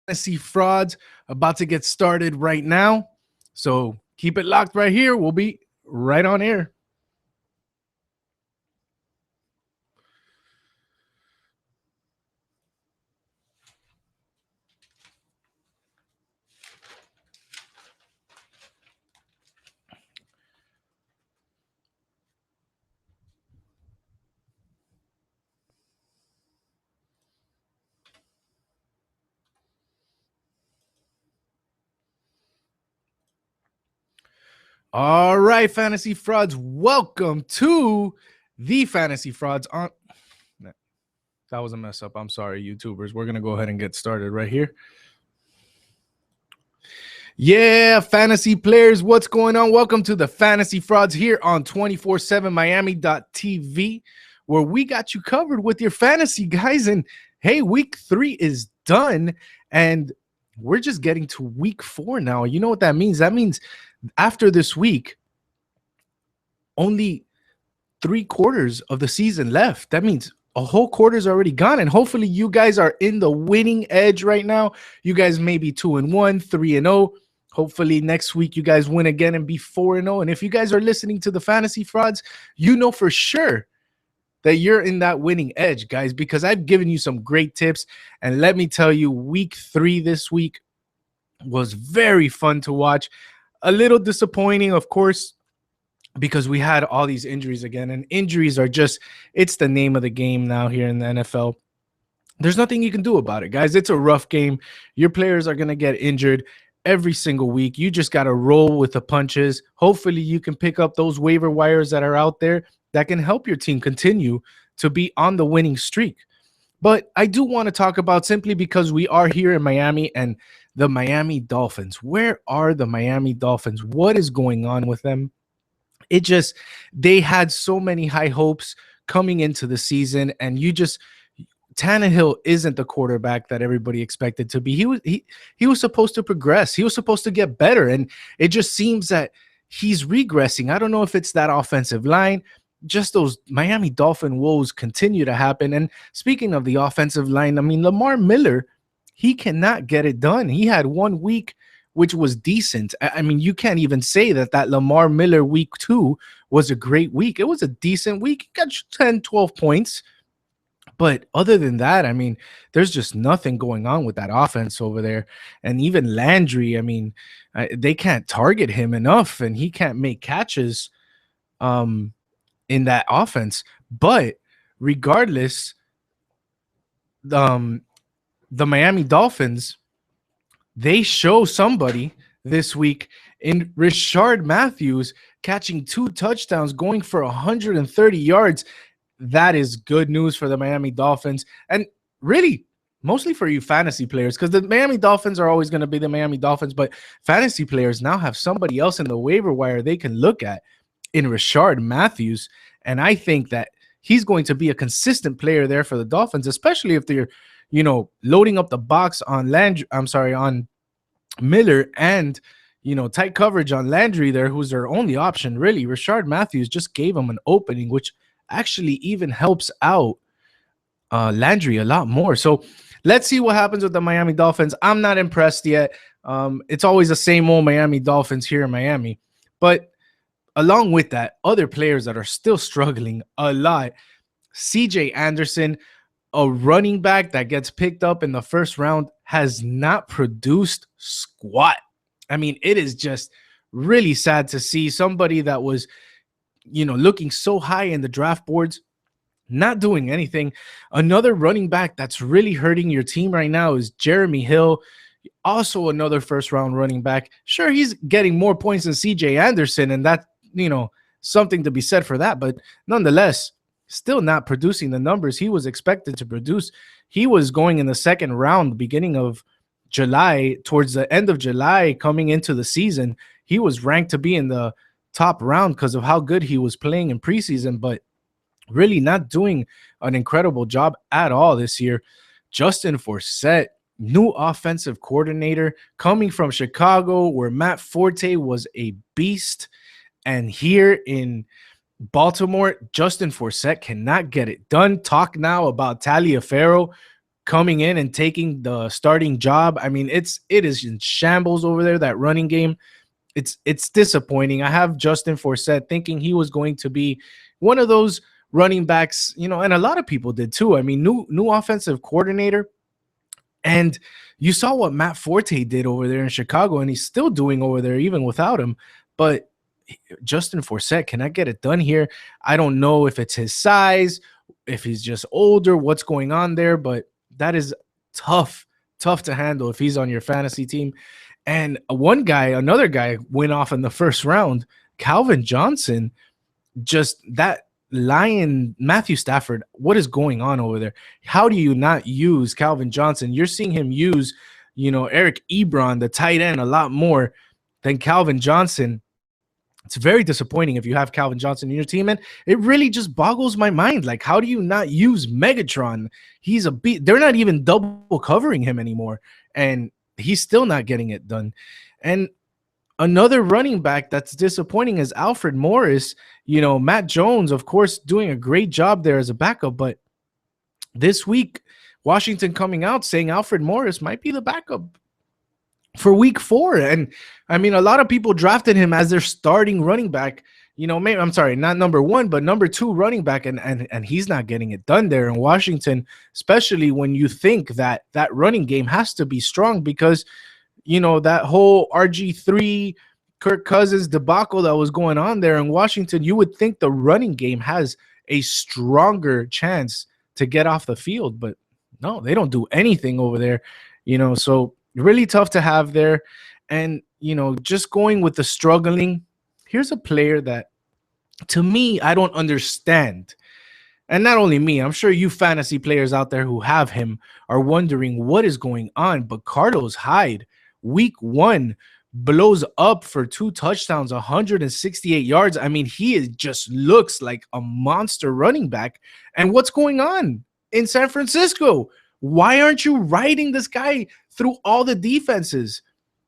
Fantasy Frauds about to get started right now. So keep it locked right here. We'll be right on air. All right, Fantasy Frauds, welcome to the Fantasy Frauds on. That was a mess up. I'm sorry, YouTubers. We're going to go ahead and get started right here. Yeah, fantasy players, what's going on? Welcome to the Fantasy Frauds here on 247miami.tv, where we got you covered with your fantasy, guys. And hey, week 3 is done, and we're just getting to week 4 now. You know what that means? That means after this week, only 3/4 of the season left. That means a whole quarter is already gone, and hopefully you guys are in the winning edge right now. You guys may be 2-1, 3-0. Hopefully next week you guys win again and be 4-0. And if you guys are listening to the Fantasy Frauds, you know for sure that you're in that winning edge, guys, because I've given you some great tips. And let me tell you, week 3 this week was very fun to watch. A little disappointing, of course, because we had all these injuries again, and injuries are just, it's the name of the game now here in the NFL. There's nothing you can do about it, guys. It's a rough game. Your players are going to get injured every single week. You just got to roll with the punches. Hopefully you can pick up those waiver wires that are out there that can help your team continue to be on the winning streak. But I do want to talk about, simply because we are here in Miami, and the Miami Dolphins. Where are the Miami Dolphins? What is going on with them? They had so many high hopes coming into the season, and Tannehill isn't the quarterback that everybody expected to be. He was supposed to progress. He was supposed to get better, and it just seems that he's regressing. I don't know if it's that offensive line. Just those Miami Dolphin woes continue to happen. And speaking of the offensive line, I mean, Lamar Miller, he cannot get it done. He had 1 week which was decent. I mean, you can't even say that Lamar Miller week 2 was a great week. It was a decent week. He got 10, 12 points. But other than that, I mean, there's just nothing going on with that offense over there. And even Landry, I mean, they can't target him enough, and he can't make catches in that offense. But regardless, the Miami Dolphins, they show somebody this week in Rishard Matthews catching 2 touchdowns, going for 130 yards. That is good news for the Miami Dolphins, and really mostly for you fantasy players, because the Miami Dolphins are always going to be the Miami Dolphins, but fantasy players now have somebody else in the waiver wire they can look at in Rishard Matthews, and I think that he's going to be a consistent player there for the Dolphins, especially if they're loading up the box on on Miller, and tight coverage on Landry there, who's their only option. Really, Rishard Matthews just gave him an opening, which actually even helps out Landry a lot more. So let's see what happens with the Miami Dolphins. I'm not impressed yet. It's always the same old Miami Dolphins here in Miami. But along with that, other players that are still struggling a lot. CJ Anderson, a running back that gets picked up in the first round, has not produced squat. I mean, it is just really sad to see somebody that was, looking so high in the draft boards, not doing anything. Another running back that's really hurting your team right now is Jeremy Hill, also another first-round running back. Sure, he's getting more points than CJ Anderson, and that, something to be said for that, but nonetheless, still not producing the numbers he was expected to produce. He was going in the second round, beginning of July, towards the end of July, coming into the season. He was ranked to be in the top round because of how good he was playing in preseason, but really not doing an incredible job at all this year. Justin Forsett, new offensive coordinator, coming from Chicago, where Matt Forte was a beast. And here in Baltimore, Justin Forsett cannot get it done. Talk now about Taliaferro. coming in and taking the starting job. I mean, it is in shambles over there, that running game. It's disappointing. I have Justin Forsett thinking he was going to be one of those running backs, and a lot of people did too. I mean, new offensive coordinator, and you saw what Matt Forte did over there in Chicago, and he's still doing over there even without him. But Justin Forsett cannot get it done here. I don't know if it's his size, if he's just older, what's going on there, but that is tough to handle if he's on your fantasy team. And another guy went off in the first round, Calvin Johnson. Just that lion, Matthew Stafford, what is going on over there? How do you not use Calvin Johnson? You're seeing him use, Eric Ebron, the tight end, a lot more than Calvin Johnson. It's very disappointing if you have Calvin Johnson in your team, and it really just boggles my mind. Like, how do you not use Megatron? He's a beat. They're not even double covering him anymore, and he's still not getting it done. And another running back that's disappointing is Alfred Morris. Matt Jones, of course, doing a great job there as a backup, but this week, Washington coming out saying Alfred Morris might be the backup for week 4. And I mean, a lot of people drafted him as their starting running back, maybe, I'm sorry, not number 1, but number 2 running back. And he's not getting it done there in Washington, especially when you think that running game has to be strong because, that whole RG3 Kirk Cousins debacle that was going on there in Washington, you would think the running game has a stronger chance to get off the field, but no, they don't do anything over there, so really tough to have there. And, just going with the struggling, here's a player that, to me, I don't understand. And not only me, I'm sure you fantasy players out there who have him are wondering what is going on. But Carlos Hyde, week 1, blows up for 2 touchdowns, 168 yards. I mean, just looks like a monster running back. And what's going on in San Francisco? Why aren't you riding this guy through all the defenses?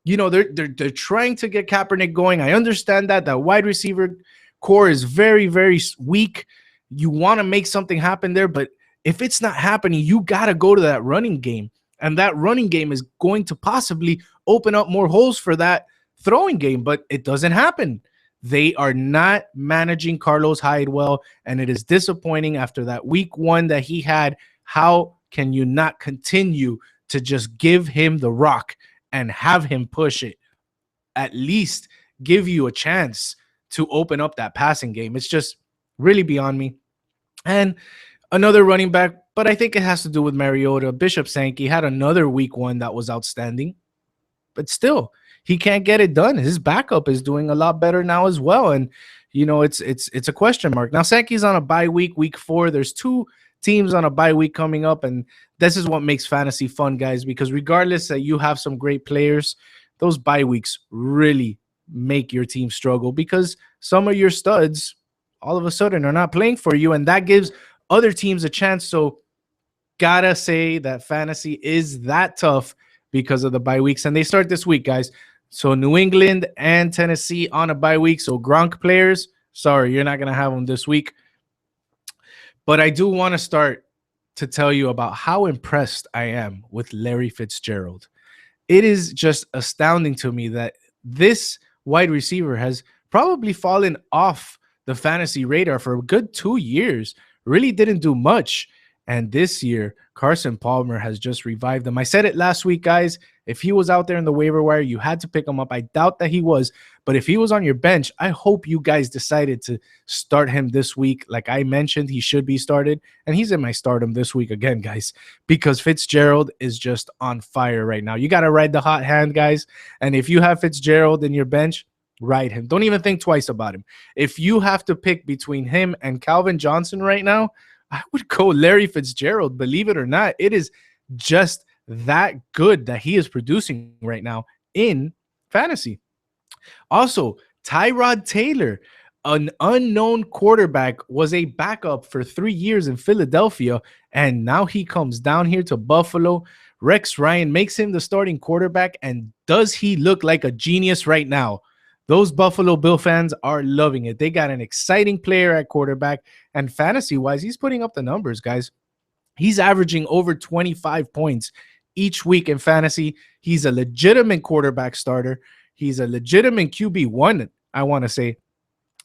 They're trying to get Kaepernick going. I understand that wide receiver core is very, very weak. You want to make something happen there, but if it's not happening, you got to go to that running game. And that running game is going to possibly open up more holes for that throwing game, but it doesn't happen. They are not managing Carlos Hyde well, and it is disappointing after that week 1 that he had. How can you not continue to just give him the rock and have him push it? At least give you a chance to open up that passing game. It's just really beyond me. And another running back, but I think it has to do with Mariota. Bishop Sankey had another week 1 that was outstanding, but still, he can't get it done. His backup is doing a lot better now as well, and it's a question mark. Now Sankey's on a bye week, week 4. There's 2 teams on a bye week coming up, and this is what makes fantasy fun, guys, because regardless that you have some great players, those bye weeks really make your team struggle because some of your studs all of a sudden are not playing for you, and that gives other teams a chance. So gotta say that fantasy is that tough because of the bye weeks, and they start this week, guys. So New England and Tennessee on a bye week. So Gronk players, sorry, you're not gonna have them this week. But I do want to start to tell you about how impressed I am with Larry Fitzgerald. It is just astounding to me that this wide receiver has probably fallen off the fantasy radar for a good 2 years. Really didn't do much. And this year, Carson Palmer has just revived him. I said it last week, guys. If he was out there in the waiver wire, you had to pick him up. I doubt that he was. But if he was on your bench, I hope you guys decided to start him this week. Like I mentioned, he should be started. And he's in my stardom this week again, guys, because Fitzgerald is just on fire right now. You got to ride the hot hand, guys. And if you have Fitzgerald in your bench, ride him. Don't even think twice about him. If you have to pick between him and Calvin Johnson right now, I would go Larry Fitzgerald. Believe it or not, it is just that good that he is producing right now in fantasy. Also, Tyrod Taylor, an unknown quarterback, was a backup for 3 years in Philadelphia, and now he comes down here to Buffalo. Rex Ryan makes him the starting quarterback, and does he look like a genius right now? Those Buffalo Bill fans are loving it. They got an exciting player at quarterback, and fantasy-wise, he's putting up the numbers, guys. He's averaging over 25 points each week in fantasy. He's a legitimate quarterback starter. He's a legitimate QB1, I want to say.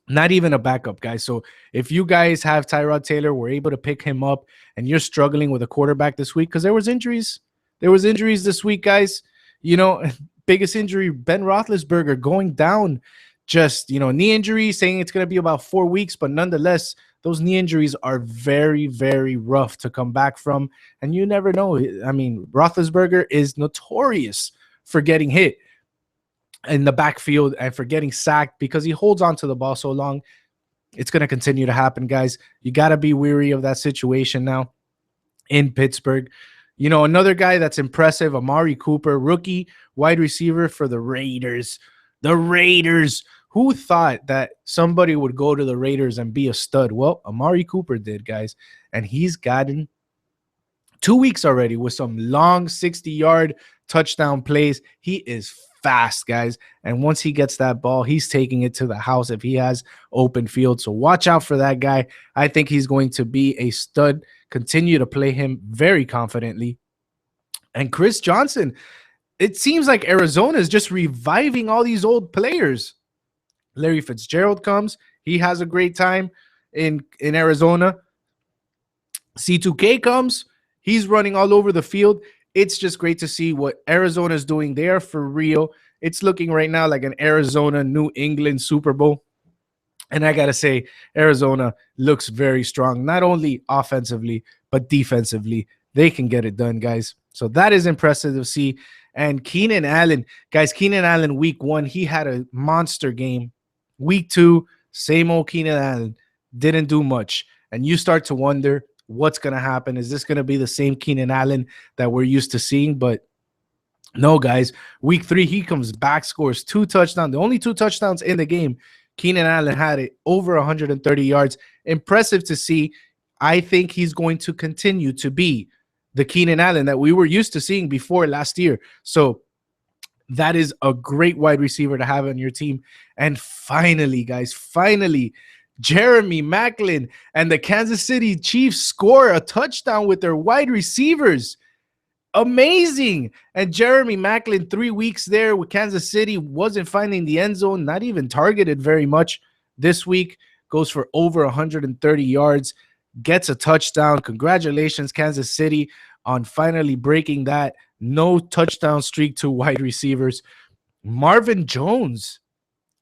Not even a backup, guys. So if you guys have Tyrod Taylor, we're able to pick him up, and you're struggling with a quarterback this week because there was injuries. There was injuries this week, guys. You know, biggest injury, Ben Roethlisberger going down. Just, knee injury, saying it's going to be about 4 weeks, but nonetheless, those knee injuries are very, very rough to come back from, and you never know. I mean, Roethlisberger is notorious for getting hit in the backfield and for getting sacked because he holds on to the ball so long. It's going to continue to happen, guys. You got to be weary of that situation now in Pittsburgh. Another guy that's impressive, Amari Cooper, rookie wide receiver for the Raiders. The Raiders. Who thought that somebody would go to the Raiders and be a stud? Well, Amari Cooper did, guys. And he's gotten 2 weeks already with some long 60-yard touchdown plays. He is fast, guys. And once he gets that ball, he's taking it to the house if he has open field. So watch out for that guy. I think he's going to be a stud. Continue to play him very confidently. And Chris Johnson, it seems like Arizona is just reviving all these old players. Larry Fitzgerald comes. He has a great time in Arizona. C2K comes. He's running all over the field. It's just great to see what Arizona is doing there for real. It's looking right now like an Arizona-New England Super Bowl. And I got to say, Arizona looks very strong, not only offensively, but defensively. They can get it done, guys. So that is impressive to see. And Keenan Allen, guys, Keenan Allen week 1, he had a monster game. Week 2, same old Keenan Allen, didn't do much. And you start to wonder what's going to happen. Is this going to be the same Keenan Allen that we're used to seeing? But no, guys, week 3, he comes back, scores 2 touchdowns. The only 2 touchdowns in the game. Keenan Allen had it over 130 yards. Impressive to see. I think he's going to continue to be the Keenan Allen that we were used to seeing before last year. So that is a great wide receiver to have on your team. And finally, guys, Jeremy Maclin and the Kansas City Chiefs score a touchdown with their wide receivers. Amazing. And Jeremy Maclin, 3 weeks there with Kansas City, wasn't finding the end zone, not even targeted very much. This week goes for over 130 yards, gets a touchdown. Congratulations, Kansas City, on finally breaking that no touchdown streak to wide receivers. Marvin Jones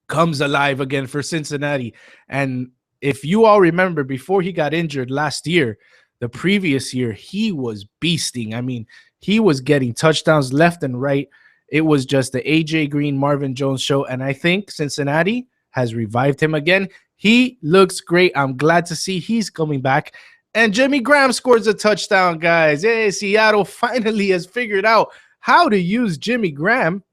comes alive again for Cincinnati. And if you all remember, before he got injured last year, the previous year, he was beasting. I mean, he was getting touchdowns left and right. It was just the AJ Green, Marvin Jones show. And I think Cincinnati has revived him again. He looks great. I'm glad to see he's coming back. And Jimmy Graham scores a touchdown, guys. Hey, Seattle finally has figured out how to use Jimmy Graham.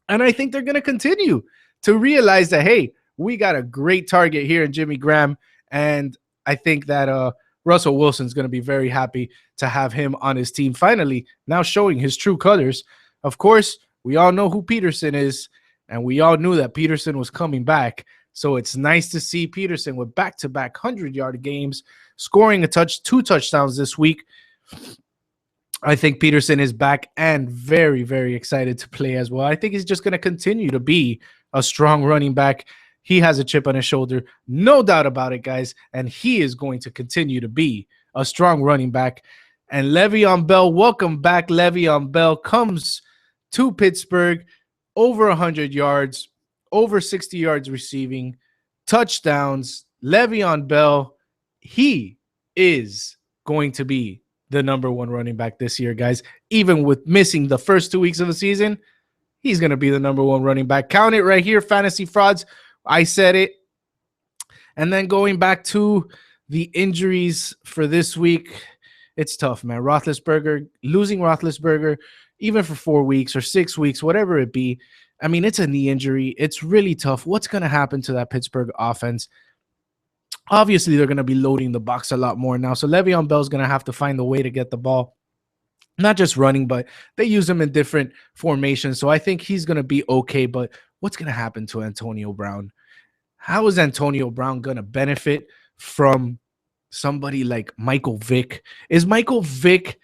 And I think they're going to continue to realize that, hey, we got a great target here in Jimmy Graham. And I think that Russell Wilson's going to be very happy to have him on his team, finally now showing his true colors. Of course, we all know who Peterson is, and we all knew that Peterson was coming back. So it's nice to see Peterson with back-to-back 100-yard games, scoring 2 touchdowns this week. I think Peterson is back and very, very excited to play as well. I think he's just going to continue to be a strong running back. He has a chip on his shoulder, no doubt about it, guys, and he is going to continue to be a strong running back. And Le'Veon Bell, welcome back. Le'Veon Bell comes to Pittsburgh, over 100 yards, over 60 yards receiving, touchdowns. Le'Veon Bell, he is going to be the number 1 running back this year, guys. Even with missing the first 2 weeks of the season, he's going to be the number 1 running back. Count it right here, Fantasy Frauds. I said it. And then going back to the injuries for this week, it's tough, man. Losing Roethlisberger, even for 4 weeks or 6 weeks, whatever it be. I mean, it's a knee injury. It's really tough. What's going to happen to that Pittsburgh offense? Obviously, they're going to be loading the box a lot more now. So Le'Veon Bell's going to have to find a way to get the ball. Not just running, but they use him in different formations. So I think he's going to be okay. But what's going to happen to Antonio Brown? How is Antonio Brown going to benefit from somebody like Michael Vick. Is Michael Vick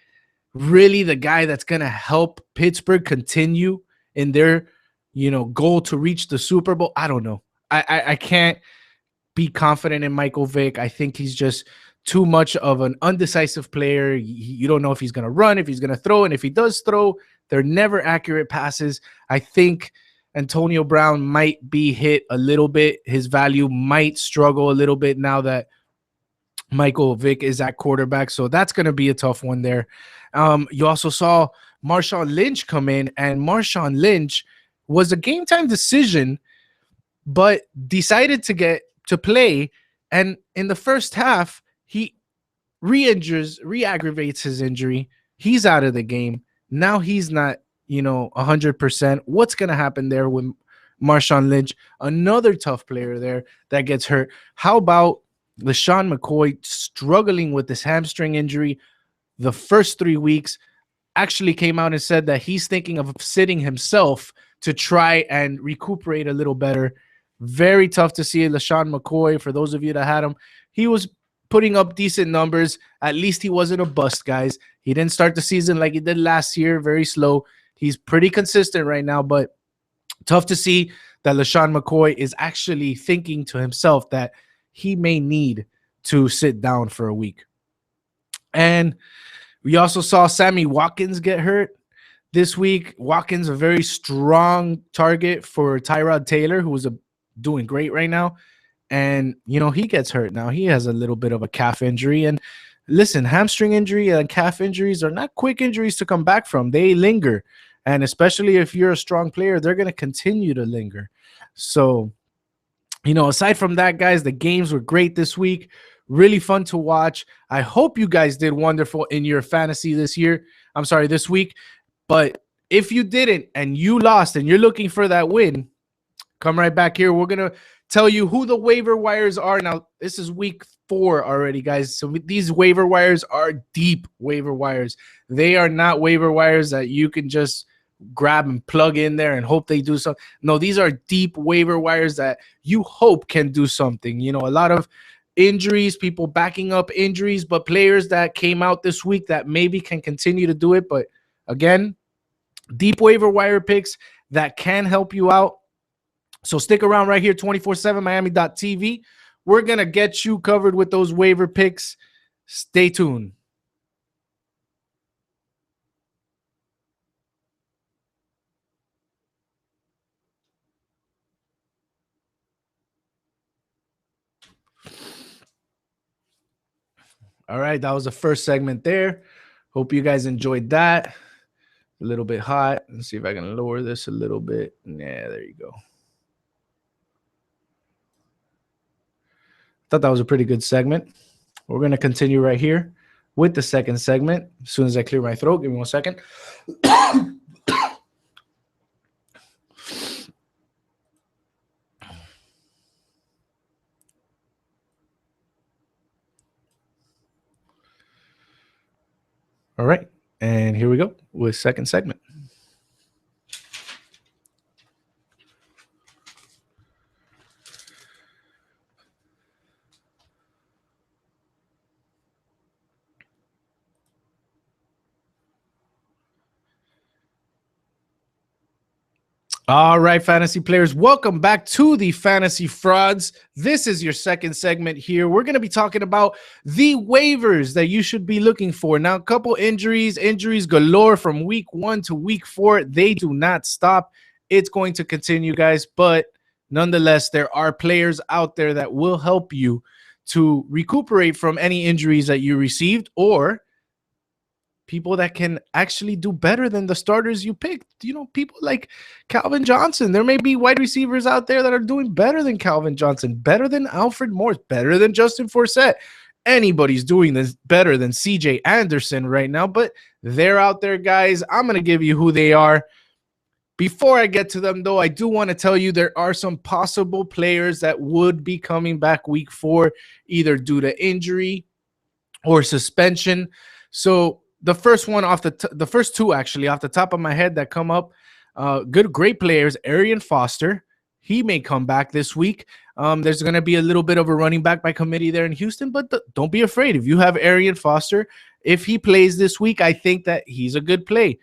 really the guy that's going to help Pittsburgh continue in their, goal to reach the Super Bowl? I don't know. I can't be confident in Michael Vick. I think he's just too much of an undecisive player. You don't know if he's going to run, if he's going to throw, and if he does throw, they're never accurate passes. I think Antonio Brown might be hit a little bit. His value might struggle a little bit now that Michael Vick is at quarterback. So that's going to be a tough one there. You also saw Marshawn Lynch come in, and Marshawn Lynch was a game time decision, but decided to play. And in the first half, he re-aggravates his injury. He's out of the game. Now he's not, 100%. What's going to happen there with Marshawn Lynch? Another tough player there that gets hurt. How about LeSean McCoy struggling with this hamstring injury the first 3 weeks? Actually came out and said that he's thinking of sitting himself to try and recuperate a little better. Very tough to see LeSean McCoy. For those of you that had him, he was putting up decent numbers. At least he wasn't a bust, guys. He didn't start the season like he did last year, very slow. He's pretty consistent right now, but tough to see that LeSean McCoy is actually thinking to himself that he may need to sit down for a week. And we also saw Sammy Watkins get hurt this week. Watkins, a very strong target for Tyrod Taylor, who was doing great right now. And, he gets hurt now. He has a little bit of a calf injury. And listen, hamstring injury and calf injuries are not quick injuries to come back from. They linger. And especially if you're a strong player, they're going to continue to linger. So, aside from that, guys, the games were great this week. Really fun to watch. I hope you guys did wonderful in your fantasy this week. But if you didn't and you lost and you're looking for that win, come right back here. We're going to tell you who the waiver wires are. Now, this is week 4 already, guys. So these waiver wires are deep waiver wires. They are not waiver wires that you can just grab and plug in there and hope they do something. No, these are deep waiver wires that you hope can do something. A lot of injuries, people backing up injuries, but players that came out this week that maybe can continue to do it. But again, deep waiver wire picks that can help you out. So stick around right here, 24/7 Miami.tv. We're going to get you covered with those waiver picks. Stay tuned. All right, that was the first segment there. Hope you guys enjoyed that. A little bit hot. Let's see if I can lower this a little bit. Yeah, there you go. Thought that was a pretty good segment. We're going to continue right here with the second segment. As soon as I clear my throat, give me 1 second. All right, and here we go with second segment. All right, fantasy players, welcome back to the Fantasy Frauds. This is your second segment here. We're going to be talking about the waivers that you should be looking for. Now, a couple injuries galore from week 1 to week 4. They do not stop. It's going to continue, guys. But nonetheless, there are players out there that will help you to recuperate from any injuries that you received, or people that can actually do better than the starters you picked. People like Calvin Johnson. There may be wide receivers out there that are doing better than Calvin Johnson, better than Alfred Morris, better than Justin Forsett. Anybody's doing this better than CJ Anderson right now, but they're out there, guys. I'm going to give you who they are. Before I get to them, though, I do want to tell you there are some possible players that would be coming back week 4, either due to injury or suspension. So the first one the first two actually off the top of my head that come up, great players. Arian Foster, He may come back this week. There's going to be a little bit of a running back by committee there in Houston, but don't be afraid. If you have Arian Foster, if he plays this week, I think that he's a good play.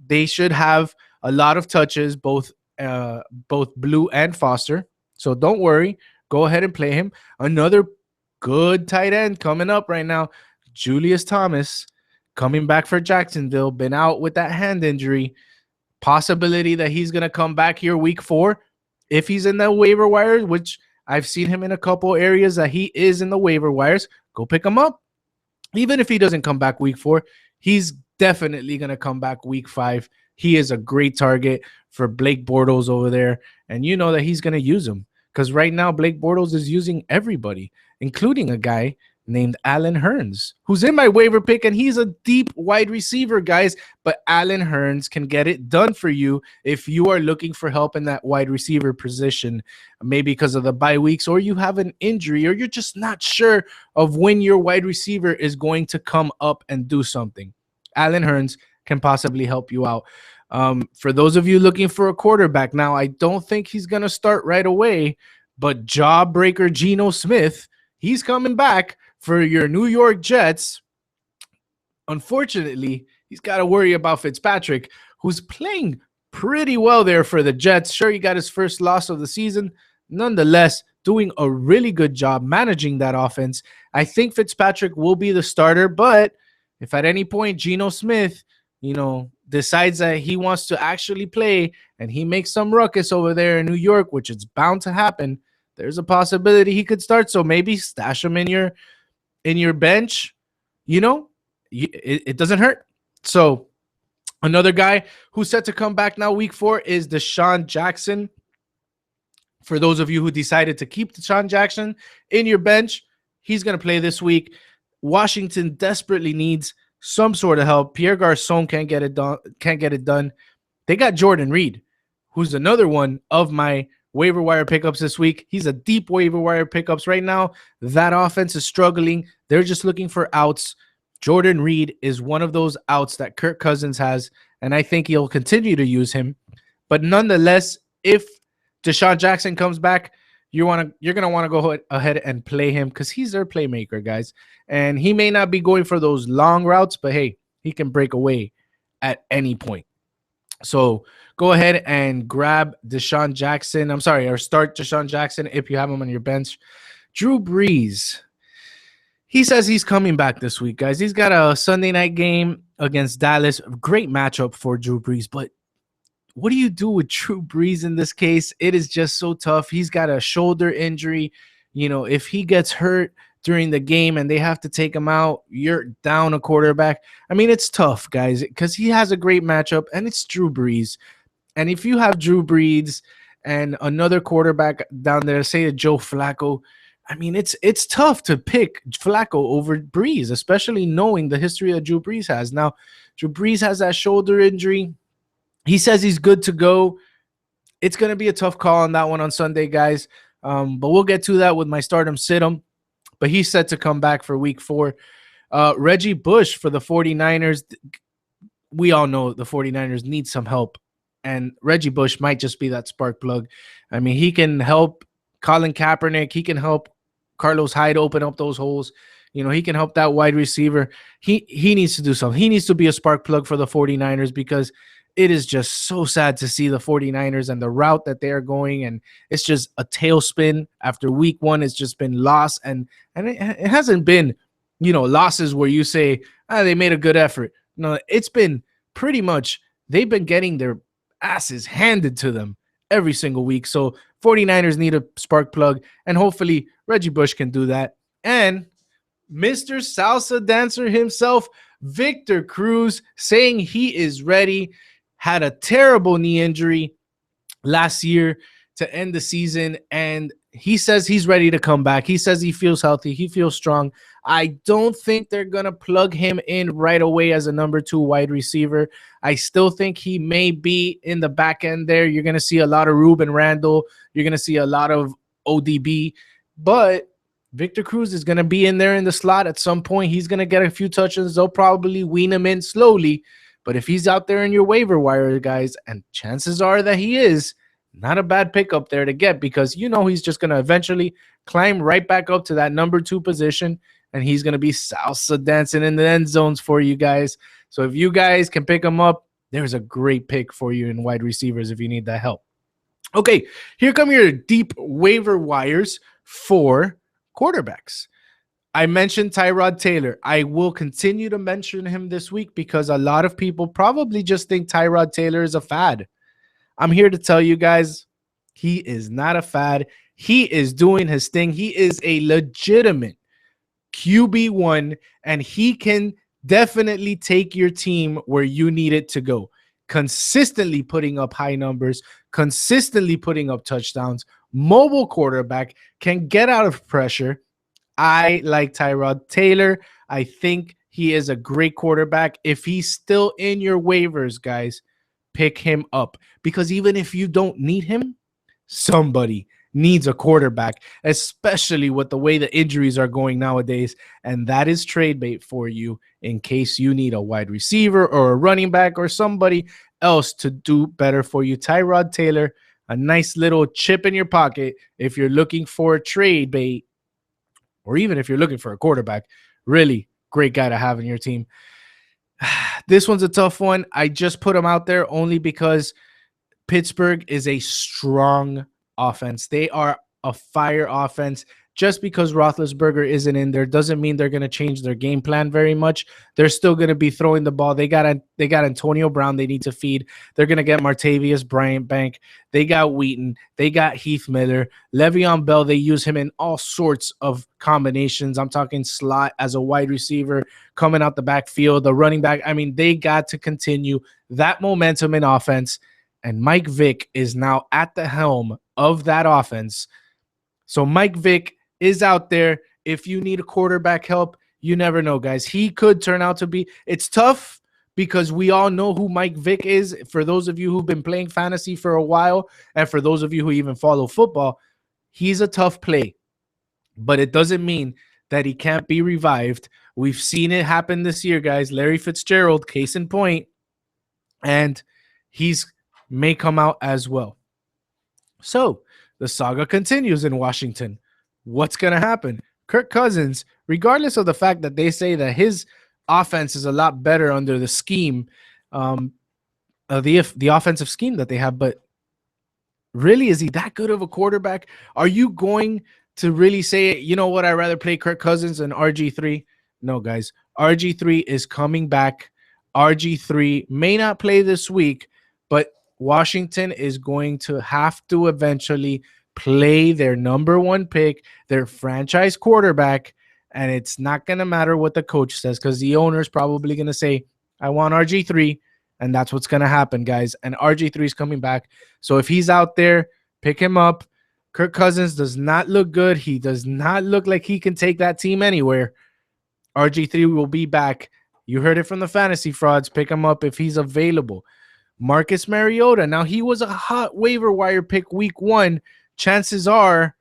They should have a lot of touches, both Blue and Foster. So don't worry. Go ahead and play him. Another good tight end coming up right now, Julius Thomas, coming back for Jacksonville, been out with that hand injury. Possibility that he's going to come back here week 4 if he's in the waiver wires, which I've seen him in a couple areas that he is in the waiver wires. Go pick him up. Even if he doesn't come back week 4, he's definitely going to come back week 5. He is a great target for Blake Bortles over there, and you know that he's going to use him because right now Blake Bortles is using everybody, including a guy named Allen Hurns, who's in my waiver pick, and he's a deep wide receiver, guys. But Allen Hurns can get it done for you if you are looking for help in that wide receiver position, maybe because of the bye weeks, or you have an injury, or you're just not sure of when your wide receiver is going to come up and do something. Allen Hurns can possibly help you out. For those of you looking for a quarterback, now I don't think he's going to start right away, but jawbreaker Geno Smith, he's coming back for your New York Jets. Unfortunately, he's got to worry about Fitzpatrick, who's playing pretty well there for the Jets. Sure, he got his first loss of the season. Nonetheless, doing a really good job managing that offense. I think Fitzpatrick will be the starter, but if at any point Geno Smith, decides that he wants to actually play and he makes some ruckus over there in New York, which is bound to happen, there's a possibility he could start. So maybe stash him in your bench. It doesn't hurt. So another guy who's set to come back now week 4 is DeSean Jackson. For those of you who decided to keep DeSean Jackson in your bench, he's going to play this week. Washington desperately needs some sort of help. Pierre Garçon can't get it done. They got Jordan Reed, who's another one of my waiver wire pickups this week. He's a deep waiver wire pickups right now. That offense is struggling. They're just looking for outs. Jordan Reed is one of those outs that Kirk Cousins has, and I think he'll continue to use him. But nonetheless, if DeSean Jackson comes back, you're going to want to go ahead and play him because he's their playmaker, guys. And he may not be going for those long routes, but hey, he can break away at any point. So go ahead and grab DeSean Jackson. Or start DeSean Jackson if you have him on your bench. Drew Brees. He says he's coming back this week, guys. He's got a Sunday night game against Dallas. Great matchup for Drew Brees, but what do you do with Drew Brees in this case? It is just so tough. He's got a shoulder injury. If he gets hurt during the game and they have to take him out, you're down a quarterback. I mean, it's tough, guys, because he has a great matchup, and it's Drew Brees. And if you have Drew Brees and another quarterback down there, say Joe Flacco, I mean, it's tough to pick Flacco over Brees, especially knowing the history that Drew Brees has. Now, Drew Brees has that shoulder injury. He says he's good to go. It's going to be a tough call on that one on Sunday, guys. But we'll get to that with my stardom sit-em. But he's set to come back for week 4. Reggie Bush for the 49ers. We all know the 49ers need some help. And Reggie Bush might just be that spark plug. I mean, he can help Colin Kaepernick. He can help Carlos Hyde open up those holes. He can help that wide receiver. He needs to do something. He needs to be a spark plug for the 49ers because it is just so sad to see the 49ers and the route that they are going, and it's just a tailspin. After week 1, it's just been loss, and it hasn't been, losses where you say, they made a good effort. No, it's been pretty much they've been getting their asses handed to them every single week. So 49ers need a spark plug, and hopefully Reggie Bush can do that. And Mr. Salsa Dancer himself, Victor Cruz, saying he is ready. Had a terrible knee injury last year to end the season, and he says he's ready to come back. He says he feels healthy. He feels strong. I don't think they're going to plug him in right away as a number 2 wide receiver. I still think he may be in the back end there. You're going to see a lot of Ruben Randall. You're going to see a lot of ODB, but Victor Cruz is going to be in there in the slot at some point. He's going to get a few touches. They'll probably wean him in slowly. But if he's out there in your waiver wire, guys, and chances are that he is, not a bad pickup there to get, because he's just going to eventually climb right back up to that number 2 position, and he's going to be salsa dancing in the end zones for you guys. So if you guys can pick him up, there's a great pick for you in wide receivers if you need that help. Okay, here come your deep waiver wires for quarterbacks. I mentioned Tyrod Taylor. I will continue to mention him this week because a lot of people probably just think Tyrod Taylor is a fad. I'm here to tell you guys, he is not a fad. He is doing his thing. He is a legitimate QB1, and he can definitely take your team where you need it to go. Consistently putting up high numbers, consistently putting up touchdowns, mobile quarterback, can get out of pressure. I like Tyrod Taylor. I think he is a great quarterback. If he's still in your waivers, guys, pick him up, because even if you don't need him, somebody needs a quarterback, especially with the way the injuries are going nowadays. And that is trade bait for you in case you need a wide receiver or a running back or somebody else to do better for you. Tyrod Taylor, a nice little chip in your pocket if you're looking for a trade bait, or even if you're looking for a quarterback. Really great guy to have in your team. This one's a tough one. I just put him out there only because Pittsburgh is a strong offense. They are a fire offense. Just because Roethlisberger isn't in there doesn't mean they're going to change their game plan very much. They're still going to be throwing the ball. They got Antonio Brown they need to feed. They're going to get Martavius Bryant. They got Wheaton. They got Heath Miller. Le'Veon Bell, they use him in all sorts of combinations. I'm talking slot as a wide receiver, coming out the backfield, the running back. I mean, they got to continue that momentum in offense. And Mike Vick is now at the helm of that offense. So Mike Vick is out there. If you need a quarterback help, you never know, guys. He could turn out to be. It's tough because we all know who Mike Vick is. For those of you who've been playing fantasy for a while, and for those of you who even follow football, he's a tough play. But it doesn't mean that he can't be revived. We've seen it happen this year, guys. Larry Fitzgerald, case in point. And he's may come out as well. So the saga continues in Washington. What's going to happen? Kirk Cousins, regardless of the fact that they say that his offense is a lot better under the scheme, the offensive scheme that they have, but really, is he that good of a quarterback? Are you going to really say, you know what, I'd rather play Kirk Cousins than RG3? No, guys. RG3 is coming back. RG3 may not play this week, but Washington is going to have to eventually play their number 1 pick, their franchise quarterback, and it's not going to matter what the coach says, because the owner is probably going to say, I want RG3, and that's what's going to happen, guys. And RG3 is coming back. So if he's out there, pick him up. Kirk Cousins does not look good. He does not look like he can take that team anywhere. RG3 will be back. You heard it from the fantasy frauds. Pick him up if he's available. Marcus Mariota. Now, he was a hot waiver wire pick week 1. Chances are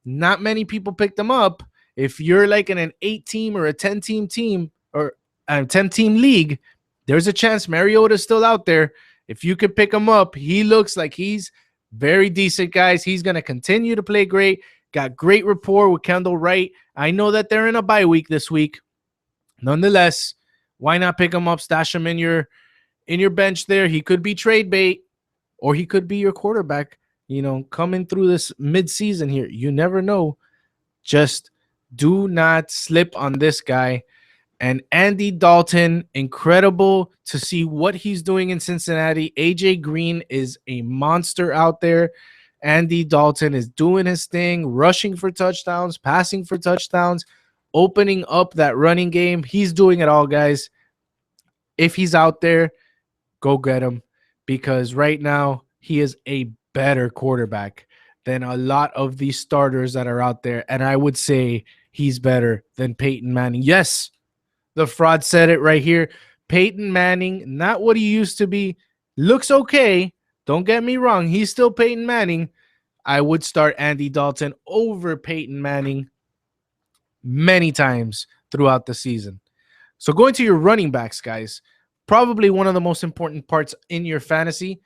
not many people picked him up. If you're like in an 8-team or a 10-team team or a 10-team league, there's a chance Mariota's still out there. If you could pick him up, he looks like he's very decent, guys. He's going to continue to play great. Got great rapport with Kendall Wright. I know that they're in a bye week this week. Nonetheless, why not pick him up, stash him in your bench there? He could be trade bait, or he could be your quarterback, coming through this mid-season here. You never know. Just do not slip on this guy. And Andy Dalton, incredible to see what he's doing in Cincinnati. AJ Green is a monster out there. Andy Dalton is doing his thing, rushing for touchdowns, passing for touchdowns, opening up that running game. He's doing it all, guys. If he's out there, go get him, because right now he is a better quarterback than a lot of these starters that are out there. And I would say he's better than Peyton Manning. Yes, the fraud said it right here. Peyton Manning, not what he used to be. Looks okay. Don't get me wrong. He's still Peyton Manning. I would start Andy Dalton over Peyton Manning many times throughout the season. So going to your running backs, guys, probably one of the most important parts in your fantasy.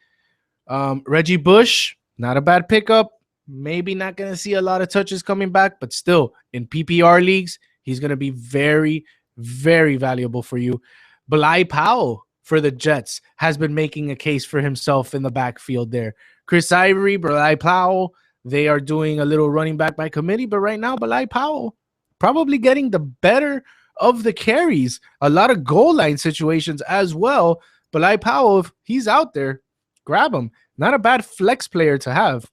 Reggie Bush, Not a bad pickup. Maybe not going to see a lot of touches coming back, but still in PPR leagues, he's going to be very, very valuable for you. Bilal Powell for the Jets has been making a case for himself in the backfield there. Chris Ivory, Bilal Powell, they are doing a little running back by committee, but right now, Bilal Powell probably getting the better of the carries. A lot of goal line situations as well. Bilal Powell, if he's out there, grab him. Not a bad flex player to have.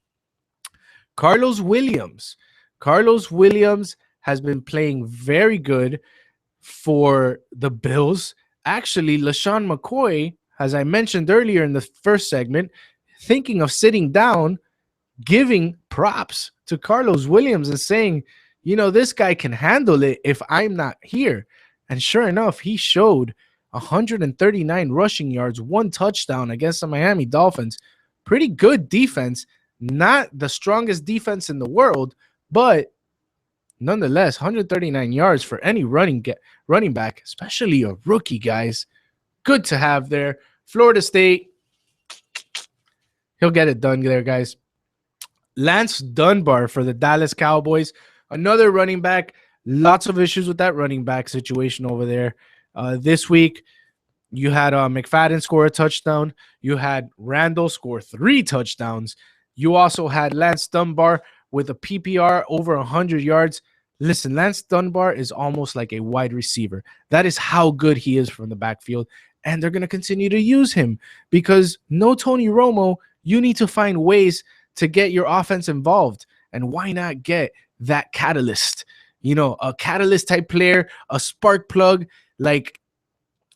Carlos Williams. Carlos Williams has been playing very good for the Bills. Actually, LaShawn McCoy, as I mentioned earlier in the first segment, thinking of sitting down, giving props to Carlos Williams and saying, you know, this guy can handle it if I'm not here. And sure enough, he showed 139 rushing yards, 1 touchdown against the Miami Dolphins. Pretty good defense. Not the strongest defense in the world, but nonetheless, 139 yards for any running back, especially a rookie, guys. Good to have there. Florida State, he'll get it done there, guys. Lance Dunbar for the Dallas Cowboys, another running back. Lots of issues with that running back situation over there. This week, you had McFadden score a touchdown. You had Randall score 3 touchdowns. You also had Lance Dunbar with a PPR over 100 yards. Listen, Lance Dunbar is almost like a wide receiver. That is how good he is from the backfield. And they're going to continue to use him because no Tony Romo, you need to find ways to get your offense involved. And why not get that catalyst? You know, a catalyst type player, a spark plug like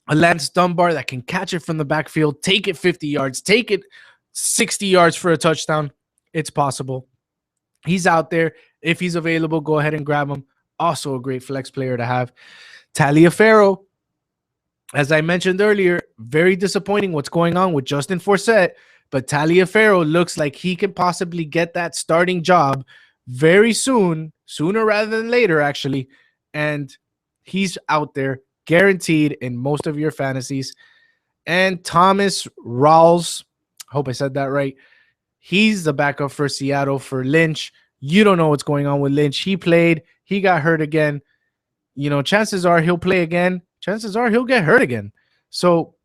a Lance Dunbar that can catch it from the backfield, take it 50 yards, take it 60 yards for a touchdown. It's possible. He's out there. If he's available, go ahead and grab him. Also a great flex player to have. Taliaferro, as I mentioned earlier, very disappointing what's going on with Justin Forsett, but Taliaferro looks like he can possibly get that starting job very soon, sooner rather than later, actually, and he's out there guaranteed in most of your fantasies. And Thomas Rawls, hope I said that right. He's the backup for Seattle for Lynch. You don't know what's going on with Lynch. He played. He got hurt again. You know, chances are he'll play again. Chances are he'll get hurt again. So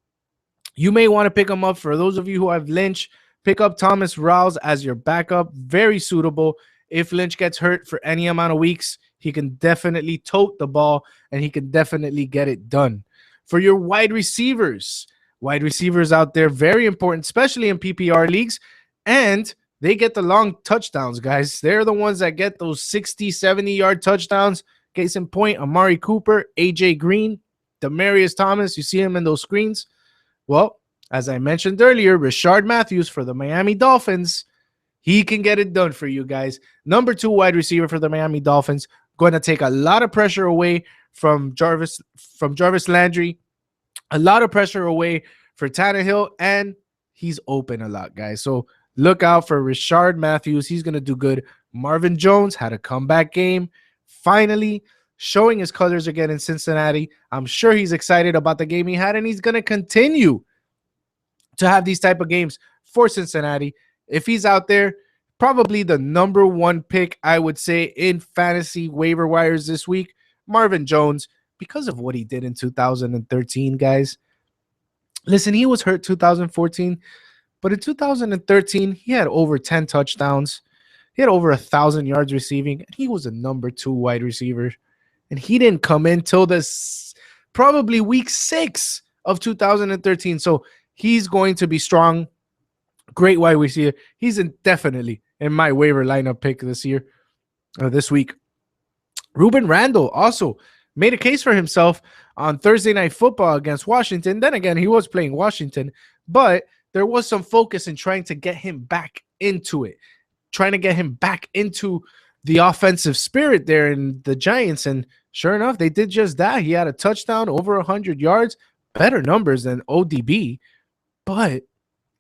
you may want to pick him up. For those of you who have Lynch, pick up Thomas Rawls as your backup. Very suitable. If Lynch gets hurt for any amount of weeks, he can definitely tote the ball and he can definitely get it done. For your wide receivers out there, very important, especially in PPR leagues. And they get the long touchdowns, guys. They're the ones that get those 60, 70-yard touchdowns. Case in point, Amari Cooper, A.J. Green, Demaryius Thomas. You see him in those screens. Well, as I mentioned earlier, Rishard Matthews for the Miami Dolphins. He can get it done for you guys. Number 2 wide receiver for the Miami Dolphins. Going to take a lot of pressure away from Jarvis Landry. A lot of pressure away for Tannehill. And he's open a lot, guys. So look out for Rishard Matthews. He's going to do good. Marvin Jones had a comeback game. Finally, showing his colors again in Cincinnati. I'm sure he's excited about the game he had, and he's going to continue to have these type of games for Cincinnati. If he's out there, probably the number 1 pick, I would say, in fantasy waiver wires this week, Marvin Jones, because of what he did in 2013, guys. Listen, he was hurt 2014. But in 2013, he had over 10 touchdowns. He had over 1,000 yards receiving. And he was a number 2 wide receiver. And he didn't come in till probably week 6 of 2013. So he's going to be strong. Great wide receiver. He's definitely in my waiver lineup pick this week. Ruben Randall also made a case for himself on Thursday Night Football against Washington. Then again, he was playing Washington. But there was some focus in trying to get him back into it, trying to get him back into the offensive spirit there in the Giants. And sure enough, they did just that. He had a touchdown, over 100 yards, better numbers than ODB. But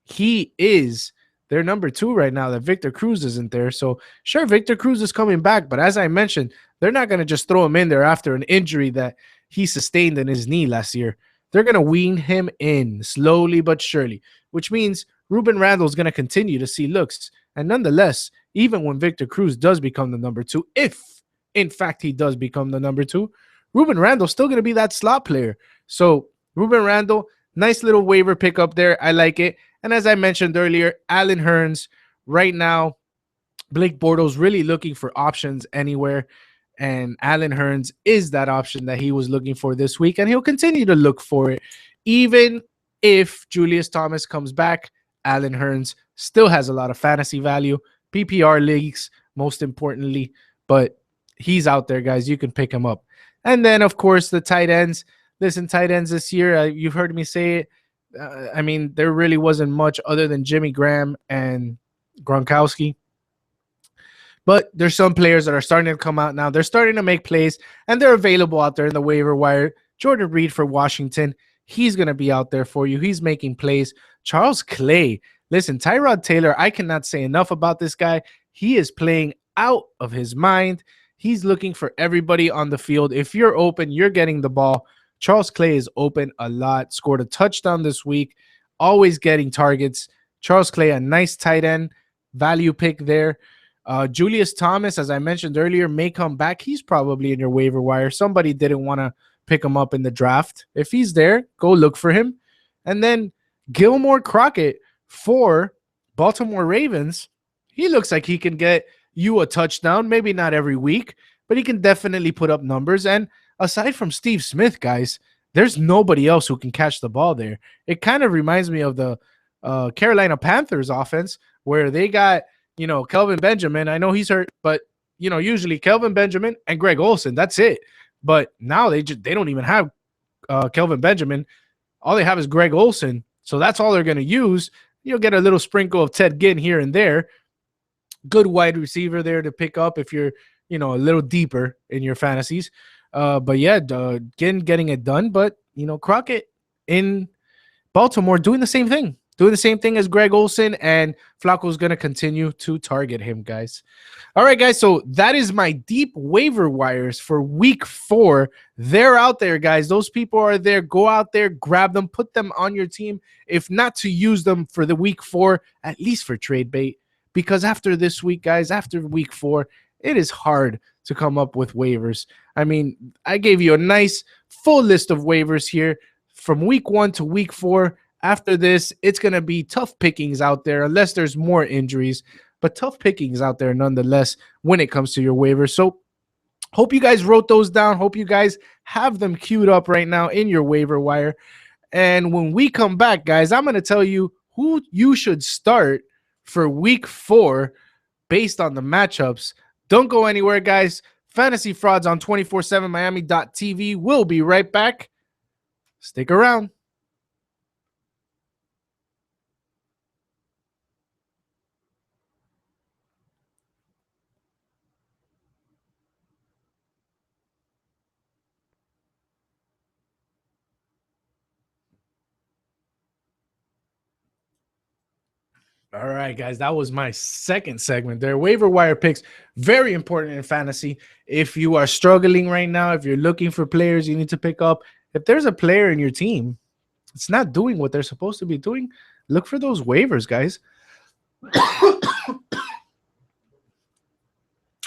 he is their number 2 right now that Victor Cruz isn't there. So sure, Victor Cruz is coming back. But as I mentioned, they're not going to just throw him in there after an injury that he sustained in his knee last year. They're going to wean him in slowly but surely, which means Ruben Randle is going to continue to see looks. And nonetheless, even when Victor Cruz does become the number 2, if in fact he does become the number 2, Ruben Randle's still going to be that slot player. So Ruben Randle, nice little waiver pickup there. I like it. And as I mentioned earlier, Allen Hurns, right now, Blake Bortles really looking for options anywhere. And Allen Hurns is that option that he was looking for this week. And he'll continue to look for it. Even if Julius Thomas comes back, Allen Hurns still has a lot of fantasy value. PPR leagues, most importantly. But he's out there, guys. You can pick him up. And then, of course, the tight ends. Listen, tight ends this year, you've heard me say it. I mean, there really wasn't much other than Jimmy Graham and Gronkowski. But there's some players that are starting to come out now. They're starting to make plays, and they're available out there in the waiver wire. Jordan Reed for Washington. He's going to be out there for you. He's making plays. Charles Clay. Listen, Tyrod Taylor, I cannot say enough about this guy. He is playing out of his mind. He's looking for everybody on the field. If you're open, you're getting the ball. Charles Clay is open a lot. Scored a touchdown this week. Always getting targets. Charles Clay, a nice tight end. Value pick there. Julius Thomas, as I mentioned earlier, may come back. He's probably in your waiver wire. Somebody didn't want to pick him up in the draft. If he's there, go look for him. And then Gilmore Crockett for Baltimore Ravens. He looks like he can get you a touchdown. Maybe not every week, but he can definitely put up numbers. And aside from Steve Smith, guys, there's nobody else who can catch the ball there. It kind of reminds me of the Carolina Panthers offense where they got – Kelvin Benjamin. I know he's hurt, but usually Kelvin Benjamin and Greg Olsen. That's it. But now they don't even have Kelvin Benjamin. All they have is Greg Olsen. So that's all they're going to use. You'll get a little sprinkle of Ted Ginn here and there. Good wide receiver there to pick up if you're a little deeper in your fantasies. But yeah, Ginn getting it done. But Crockett in Baltimore doing the same thing. Doing the same thing as Greg Olsen, and Flacco's going to continue to target him, guys. All right, guys, so that is my deep waiver wires for week 4. They're out there, guys. Those people are there. Go out there, grab them, put them on your team. If not to use them for the week 4, at least for trade bait. Because after this week, guys, after week 4, it is hard to come up with waivers. I mean, I gave you a nice full list of waivers here from week 1 to week 4. After this, it's going to be tough pickings out there unless there's more injuries, but tough pickings out there nonetheless when it comes to your waivers. So hope you guys wrote those down. Hope you guys have them queued up right now in your waiver wire. And when we come back, guys, I'm going to tell you who you should start for week 4 based on the matchups. Don't go anywhere, guys. Fantasy Frauds on 247miami.tv. We'll be right back. Stick around. All right, guys, that was my second segment there. Waiver wire picks, very important in fantasy. If you are struggling right now, if you're looking for players you need to pick up, if there's a player in your team that's not doing what they're supposed to be doing, look for those waivers, guys.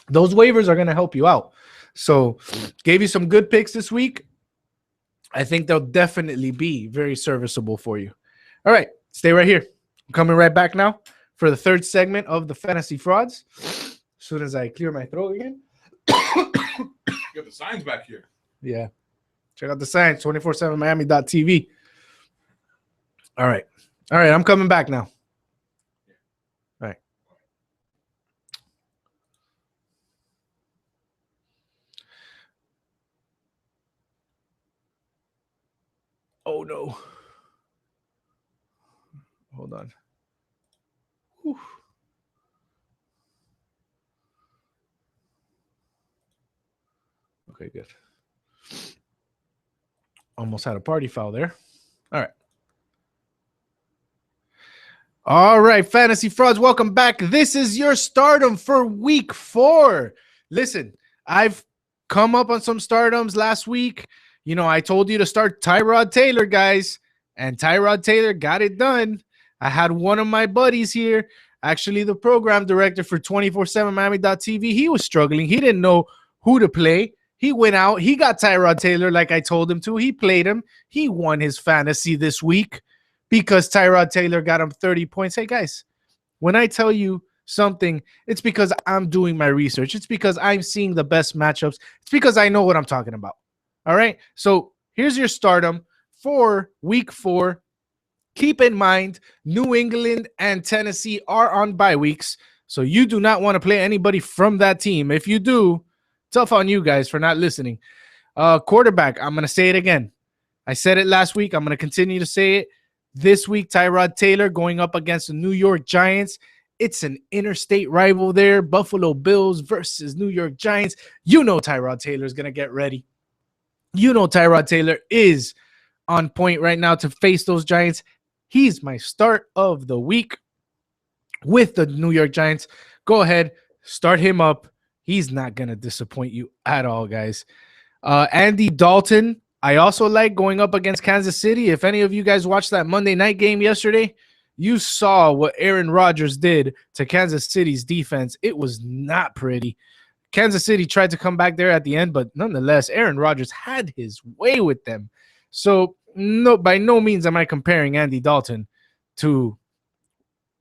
Those waivers are going to help you out. So gave you some good picks this week. I think they'll definitely be very serviceable for you. All right, stay right here. Coming right back now for the third segment of the Fantasy Frauds. As soon as I clear my throat again. You got the signs back here. Yeah. Check out the signs, 247miami.tv. All right. All right, I'm coming back now. All right. Oh, no. Hold on. Whew. Okay, good. Almost had a party foul there. All right. All right, Fantasy Frauds, welcome back. This is your stardom for week 4. Listen, I've come up on some stardoms last week. I told you to start Tyrod Taylor, guys, and Tyrod Taylor got it done. I had one of my buddies here, actually the program director for 247Miami.tv. He was struggling. He didn't know who to play. He went out. He got Tyrod Taylor like I told him to. He played him. He won his fantasy this week because Tyrod Taylor got him 30 points. Hey, guys, when I tell you something, it's because I'm doing my research. It's because I'm seeing the best matchups. It's because I know what I'm talking about. All right? So here's your stardom for week 4. Keep in mind, New England and Tennessee are on bye weeks, so you do not want to play anybody from that team. If you do, tough on you guys for not listening. Quarterback, I'm going to say it again. I said it last week. I'm going to continue to say it. This week, Tyrod Taylor going up against the New York Giants. It's an interstate rival there. Buffalo Bills versus New York Giants. You know Tyrod Taylor is going to get ready. You know Tyrod Taylor is on point right now to face those Giants. He's my start of the week with the New York Giants. Go ahead, start him up. He's not going to disappoint you at all, guys. Andy Dalton, I also like going up against Kansas City. If any of you guys watched that Monday night game yesterday, you saw what Aaron Rodgers did to Kansas City's defense. It was not pretty. Kansas City tried to come back there at the end, but nonetheless, Aaron Rodgers had his way with them. So, no, by no means am I comparing Andy Dalton to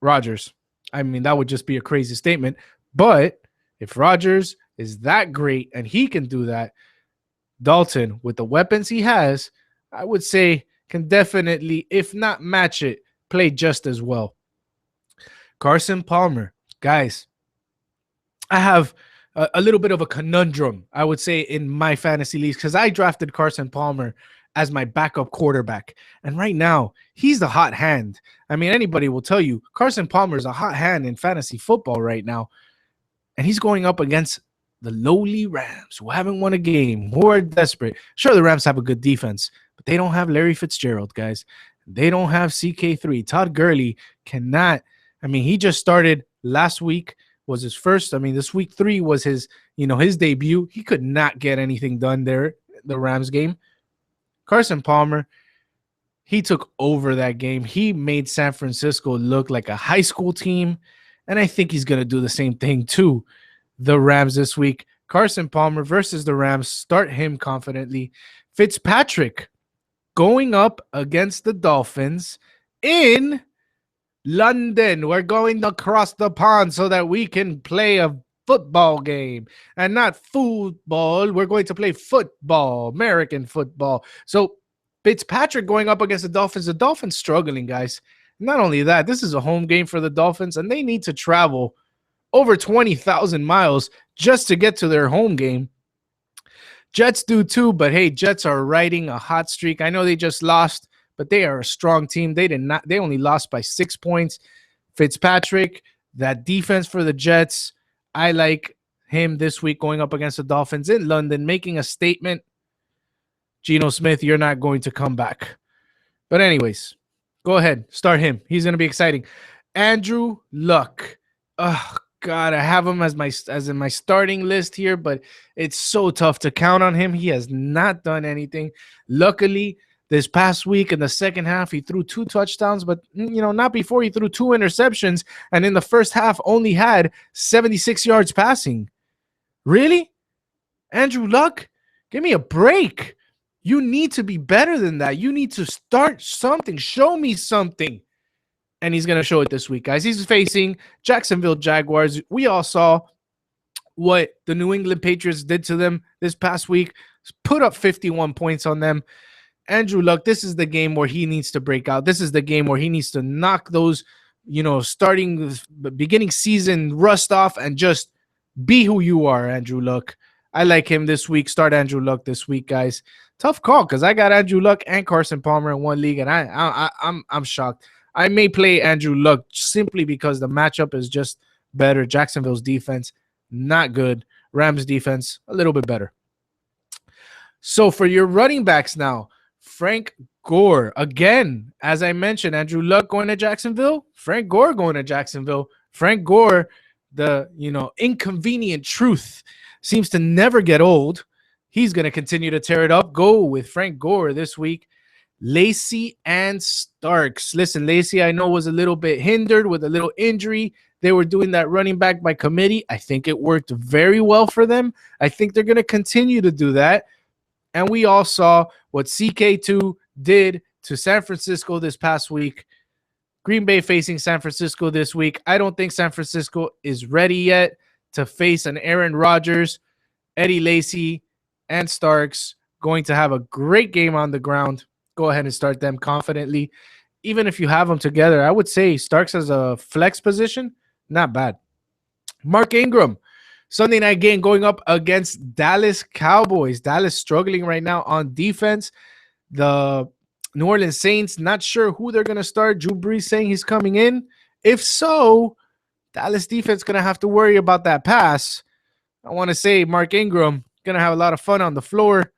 Rodgers. I mean, that would just be a crazy statement. But if Rodgers is that great and he can do that, Dalton, with the weapons he has, I would say can definitely, if not match it, play just as well. Carson Palmer. Guys, I have a little bit of a conundrum, I would say, in my fantasy leagues because I drafted Carson Palmer as my backup quarterback. And right now, he's the hot hand. I mean, anybody will tell you Carson Palmer is a hot hand in fantasy football right now. And he's going up against the lowly Rams, who haven't won a game, who are desperate. Sure, the Rams have a good defense, but they don't have Larry Fitzgerald, guys. They don't have CK3. Todd Gurley cannot. I mean, he just started last week, was his first. I mean, this week 3 was his debut. He could not get anything done there, the Rams game. Carson Palmer, he took over that game. He made San Francisco look like a high school team, and I think he's going to do the same thing to the Rams this week. Carson Palmer versus the Rams. Start him confidently. Fitzpatrick going up against the Dolphins in London. We're going across the pond so that we can play a football game and not football. We're going to play football, American football. So Fitzpatrick going up against the Dolphins. The Dolphins struggling, guys. Not only that, this is a home game for the Dolphins, and they need to travel over 20,000 miles just to get to their home game. Jets do too, but hey, Jets are riding a hot streak. I know they just lost, but they are a strong team. They only lost by 6 points. Fitzpatrick, that defense for the Jets, I like him this week going up against the Dolphins in London, making a statement. Geno Smith, you're not going to come back. But anyways, go ahead. Start him. He's going to be exciting. Andrew Luck. Oh, God, I have him as in my starting list here, but it's so tough to count on him. He has not done anything. Luckily, this past week in the second half, he threw 2 touchdowns, but not before he threw 2 interceptions, and in the first half only had 76 yards passing. Really? Andrew Luck? Give me a break. You need to be better than that. You need to start something. Show me something. And he's going to show it this week, guys. He's facing Jacksonville Jaguars. We all saw what the New England Patriots did to them this past week. Put up 51 points on them. Andrew Luck, this is the game where he needs to break out. This is the game where he needs to knock those, starting the beginning season rust off and just be who you are, Andrew Luck. I like him this week. Start Andrew Luck this week, guys. Tough call because I got Andrew Luck and Carson Palmer in one league, and I'm shocked. I may play Andrew Luck simply because the matchup is just better. Jacksonville's defense, not good. Rams defense, a little bit better. So for your running backs now, Frank Gore. Again, as I mentioned, Andrew Luck going to Jacksonville, Frank Gore going to Jacksonville. Frank Gore, the inconvenient truth, seems to never get old. He's going to continue to tear it up. Go with Frank Gore this week. Lacy and Starks. Listen, Lacy, I know, was a little bit hindered with a little injury. They were doing that running back by committee. I think it worked very well for them. I think they're going to continue to do that. And we all saw what CK2 did to San Francisco this past week. Green Bay facing San Francisco this week. I don't think San Francisco is ready yet to face an Aaron Rodgers, Eddie Lacy, and Starks going to have a great game on the ground. Go ahead and start them confidently. Even if you have them together, I would say Starks as a flex position, not bad. Mark Ingram, Sunday night game going up against Dallas Cowboys. Dallas struggling right now on defense. The New Orleans Saints, not sure who they're going to start. Drew Brees saying he's coming in. If so, Dallas defense going to have to worry about that pass. I want to say Mark Ingram going to have a lot of fun on the floor.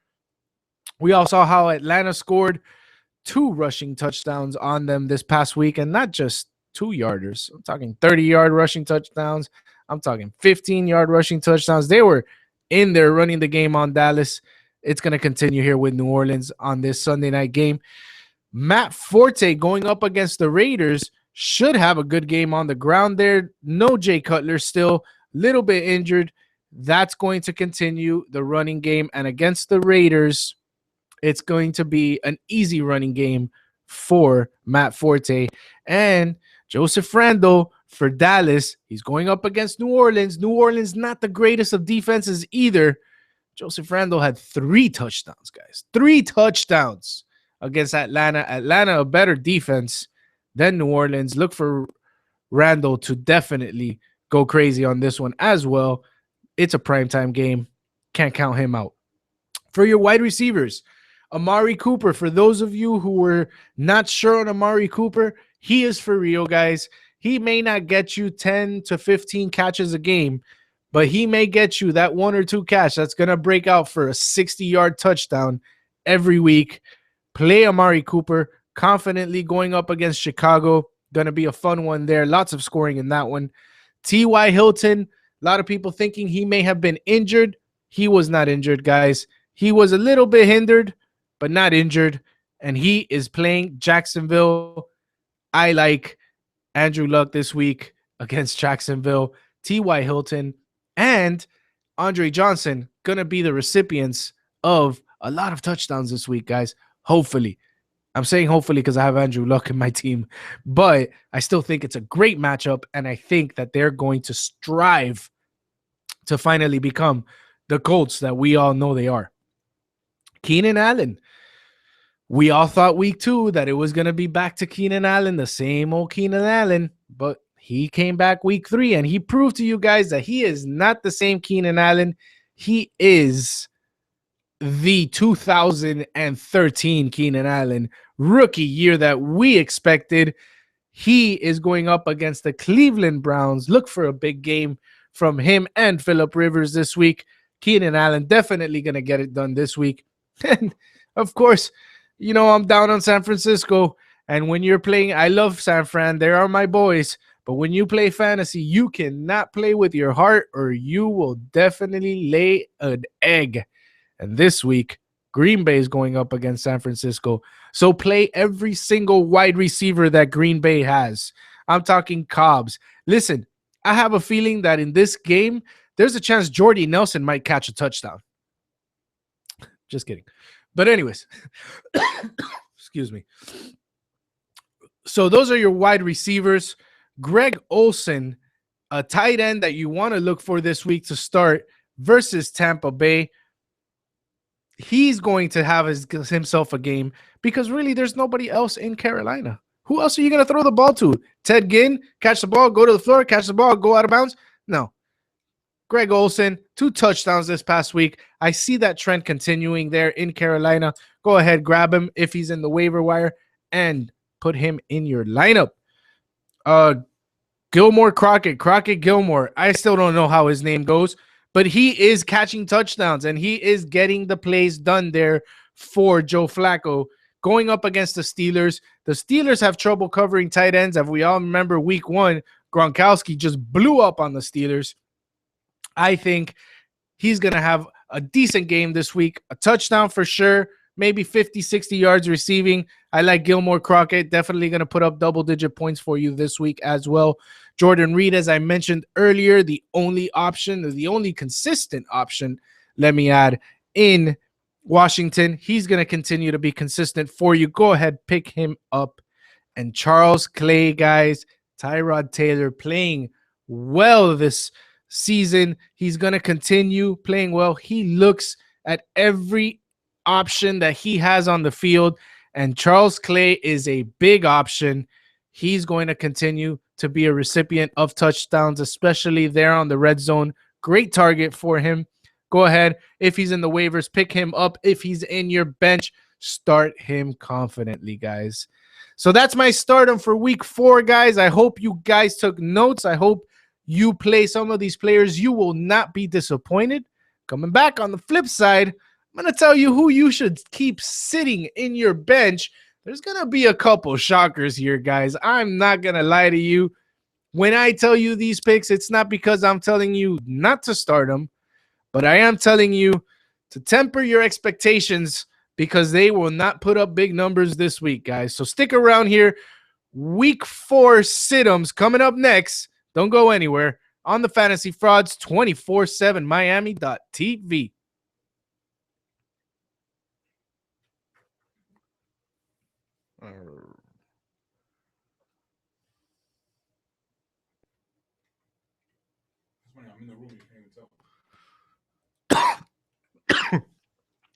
We all saw how Atlanta scored 2 rushing touchdowns on them this past week, and not just 2-yarders. I'm talking 30-yard rushing touchdowns. I'm talking 15-yard rushing touchdowns. They were in there running the game on Dallas. It's going to continue here with New Orleans on this Sunday night game. Matt Forte going up against the Raiders should have a good game on the ground there. No Jay Cutler, still a little bit injured. That's going to continue the running game. And against the Raiders, it's going to be an easy running game for Matt Forte. And Joseph Randle for Dallas, he's going up against New Orleans. New Orleans, not the greatest of defenses either. Joseph Randle had 3 touchdowns, guys. 3 touchdowns against Atlanta. Atlanta, a better defense than New Orleans. Look for Randle to definitely go crazy on this one as well. It's a primetime game. Can't count him out. For your wide receivers, Amari Cooper. For those of you who were not sure on Amari Cooper, he is for real, guys. He may not get you 10 to 15 catches a game, but he may get you that 1 or 2 catch that's going to break out for a 60-yard touchdown every week. Play Amari Cooper confidently going up against Chicago. Going to be a fun one there. Lots of scoring in that one. T.Y. Hilton, a lot of people thinking he may have been injured. He was not injured, guys. He was a little bit hindered, but not injured. And he is playing Jacksonville. I like Andrew Luck this week against Jacksonville. T.Y. Hilton and Andre Johnson going to be the recipients of a lot of touchdowns this week, guys. Hopefully. I'm saying hopefully because I have Andrew Luck in my team. But I still think it's a great matchup, and I think that they're going to strive to finally become the Colts that we all know they are. Keenan Allen. We all thought week 2 that it was going to be back to Keenan Allen, the same old Keenan Allen, but he came back week 3, and he proved to you guys that he is not the same Keenan Allen. He is the 2013 Keenan Allen, rookie year that we expected. He is going up against the Cleveland Browns. Look for a big game from him and Phillip Rivers this week. Keenan Allen definitely going to get it done this week. And, of course, you know I'm down on San Francisco. And when you're playing, I love San Fran. They are my boys. But when you play fantasy, you cannot play with your heart or you will definitely lay an egg. And this week, Green Bay is going up against San Francisco. So play every single wide receiver that Green Bay has. I'm talking Cobbs. Listen, I have a feeling that in this game, there's a chance Jordy Nelson might catch a touchdown. Just kidding. But anyways, excuse me. So those are your wide receivers. Greg Olsen, a tight end that you want to look for this week to start versus Tampa Bay. He's going to have himself a game because really there's nobody else in Carolina. Who else are you going to throw the ball to? Ted Ginn, catch the ball, go to the floor, catch the ball, go out of bounds? No. Greg Olsen, 2 touchdowns this past week. I see that trend continuing there in Carolina. Go ahead, grab him if he's in the waiver wire and put him in your lineup. Crockett Gilmore. I still don't know how his name goes, but he is catching touchdowns and he is getting the plays done there for Joe Flacco. Going up against the Steelers. The Steelers have trouble covering tight ends. If we all remember week 1, Gronkowski just blew up on the Steelers. I think he's going to have a decent game this week. A touchdown for sure. maybe 50, 60 yards receiving. I like Gilmore Crockett. Definitely going to put up double-digit points for you this week as well. Jordan Reed, as I mentioned earlier, the only option, or the only consistent option, let me add, in Washington. He's going to continue to be consistent for you. Go ahead, pick him up. And Charles Clay, guys, Tyrod Taylor playing well this season. He's going to continue playing well. He looks at every option that he has on the field, and Charles Clay is a big option. He's going to continue to be a recipient of touchdowns, especially there on the red zone. Great target for him. Go ahead. If he's in the waivers, pick him up. If he's in your bench, start him confidently, guys. So that's my stardom for week 4, guys. I hope you guys took notes. I hope you play some of these players. You will not be disappointed. Coming back on the flip side, I'm going to tell you who you should keep sitting in your bench. There's going to be a couple shockers here, guys. I'm not going to lie to you. When I tell you these picks, it's not because I'm telling you not to start them, but I am telling you to temper your expectations because they will not put up big numbers this week, guys. So stick around here. Week 4 sit-ems coming up next. Don't go anywhere on the Fantasy Frauds 24/7 Miami.tv. I'm in the room. You can't even tell.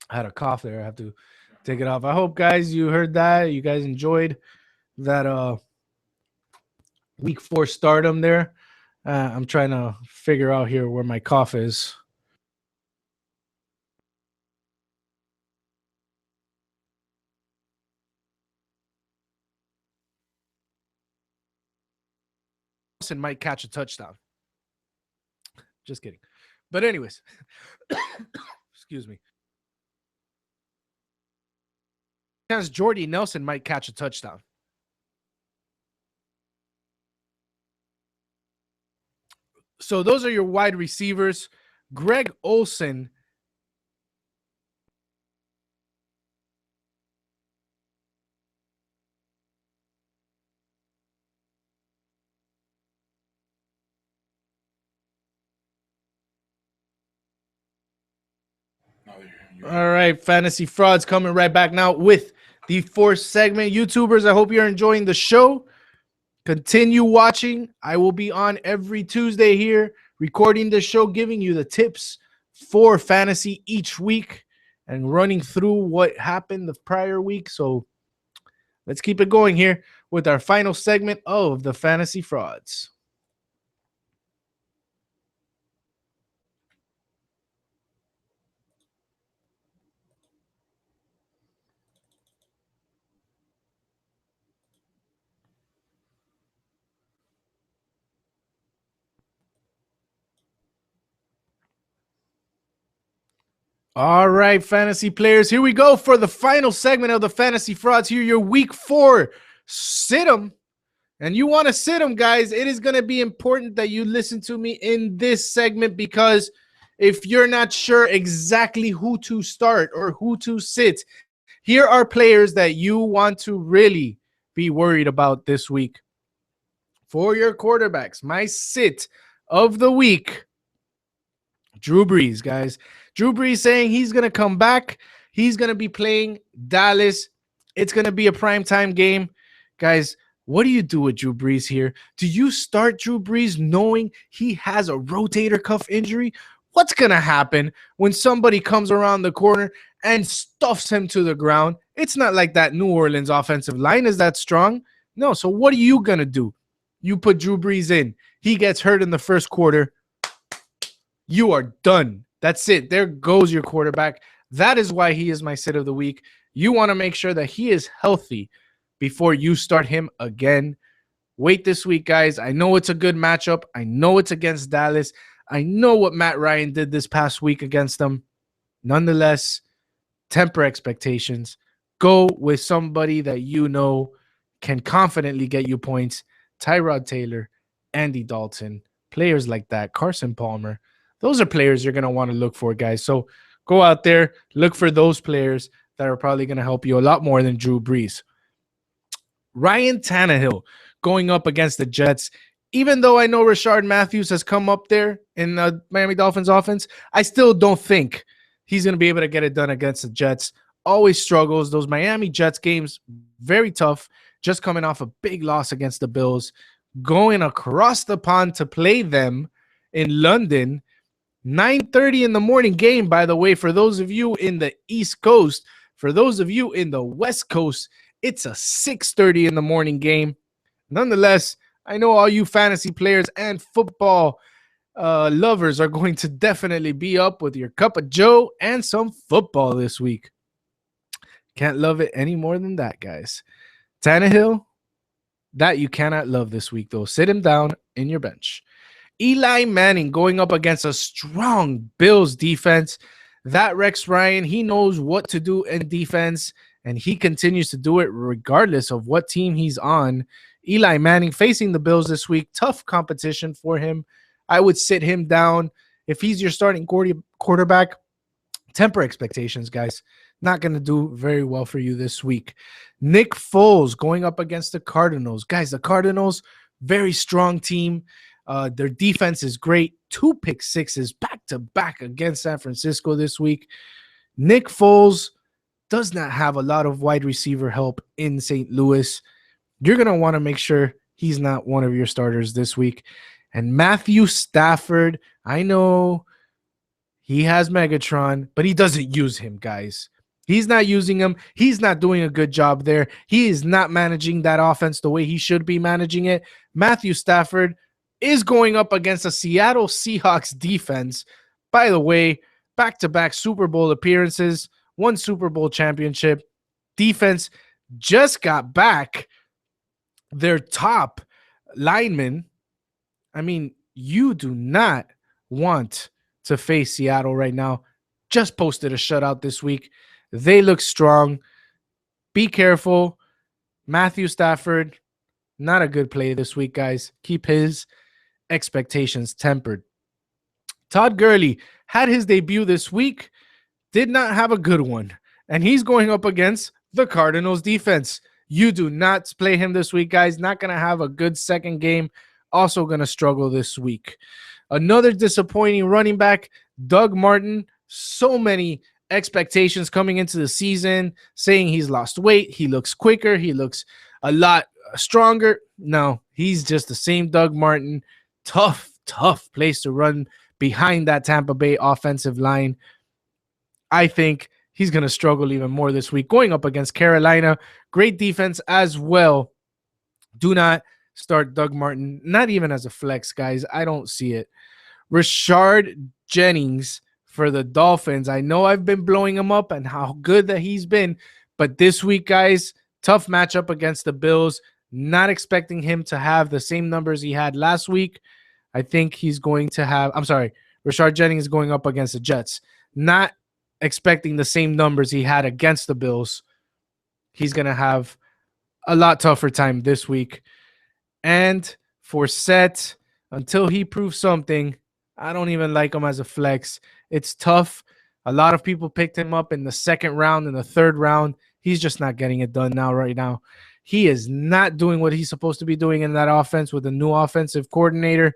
I had a cough there. I have to take it off. I hope, guys, you heard that. You guys enjoyed that week 4 stardom there. I'm trying to figure out here where my cough is. And might catch a touchdown. Just kidding. But anyways, excuse me. Because Jordy Nelson might catch a touchdown. So those are your wide receivers. Greg Olsen. All right, Fantasy Frauds coming right back now with the 4th segment. YouTubers, I hope you're enjoying the show. Continue watching. I will be on every Tuesday here, recording the show, giving you the tips for fantasy each week and running through what happened the prior week. So let's keep it going here with our final segment of the Fantasy Frauds. All right, fantasy players, here we go for the final segment of the Fantasy Frauds. Here, your week 4 sit 'em. And you want to sit them, guys. It is going to be important that you listen to me in this segment, because if you're not sure exactly who to start or who to sit, here are players that you want to really be worried about this week. For your quarterbacks, my sit of the week, Drew Brees, guys. Drew Brees saying he's going to come back. He's going to be playing Dallas. It's going to be a primetime game. Guys, what do you do with Drew Brees here? Do you start Drew Brees knowing he has a rotator cuff injury? What's going to happen when somebody comes around the corner and stuffs him to the ground? It's not like that New Orleans offensive line is that strong. No, so what are you going to do? You put Drew Brees in. He gets hurt in the first quarter. You are done. That's it. There goes your quarterback. That is why he is my sit of the week. You want to make sure that he is healthy before you start him again. Wait this week, guys. I know it's a good matchup. I know it's against Dallas. I know what Matt Ryan did this past week against them. Nonetheless, temper expectations. Go with somebody that you know can confidently get you points. Tyrod Taylor, Andy Dalton, players like that, Carson Palmer. Those are players you're going to want to look for, guys. So go out there, look for those players. that are probably going to help you a lot more than Drew Brees. Ryan Tannehill going up against the Jets. Even though I know Rashard Matthews has come up there in the Miami Dolphins offense, I still don't think he's going to be able to get it done against the Jets. Always struggles. Those Miami Jets games, very tough. Just coming off a big loss against the Bills. Going across the pond to play them in London. 9:30 in the morning game, by the way, for those of you in the East Coast. For those of you in the West Coast, it's a 6:30 in the morning game. Nonetheless, I know all you fantasy players and football lovers are going to definitely be up with your cup of joe and some football this week. Can't love it any more than that, guys. Tannehill, that you cannot love this week, though. Sit him down in your bench. Eli Manning going up against a strong Bills defense. That Rex Ryan, he knows what to do in defense, and he continues to do it regardless of what team he's on. Eli Manning facing the Bills this week. Tough competition for him. I would sit him down. If he's your starting quarterback, temper expectations, guys. Not going to do very well for you this week. Nick Foles going up against the Cardinals. Guys, the Cardinals, very strong team. Their defense is great. 2 pick sixes back-to-back against San Francisco this week. Nick Foles does not have a lot of wide receiver help in St. Louis. You're going to want to make sure he's not one of your starters this week. And Matthew Stafford, I know he has Megatron, but he doesn't use him, guys. He's not using him. He's not doing a good job there. He is not managing that offense the way he should be managing it. Matthew Stafford is going up against a Seattle Seahawks defense. By the way, back-to-back Super Bowl appearances, 1 Super Bowl championship. Defense just got back their top lineman. I mean, you do not want to face Seattle right now. Just posted a shutout this week. They look strong. Be careful. Matthew Stafford, not a good play this week, guys. Keep his expectations tempered. Todd Gurley had his debut this week. Did not have a good one. And he's going up against the Cardinals defense. You do not play him this week, guys. Not going to have a good second game. Also going to struggle this week. Another disappointing running back, Doug Martin. So many expectations coming into the season, saying he's lost weight. He looks quicker. He looks a lot stronger. No, he's just the same Doug Martin. Tough place to run behind that Tampa Bay offensive line. I think he's going to struggle even more this week. Going up against Carolina, great defense as well. Do not start Doug Martin, not even as a flex, guys. I don't see it. Rashard Jennings for the Dolphins. I know I've been blowing him up and how good that he's been, but this week, guys, tough matchup against the Bills. Not expecting him to have the same numbers he had last week. I think he's going to have, Rashard Jennings is going up against the Jets. Not expecting the same numbers he had against the Bills. He's going to have a lot tougher time this week. And Forsett, until he proves something, I don't even like him as a flex. It's tough. A lot of people picked him up in the second round and the third round. He's just not getting it done right now. He is not doing what he's supposed to be doing in that offense with a new offensive coordinator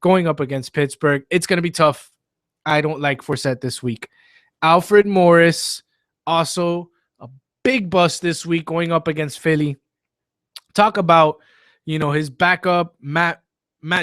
going up against Pittsburgh. It's going to be tough. I don't like Forsett this week. Alfred Morris, also a big bust this week going up against Philly. Talk about, his backup, Matt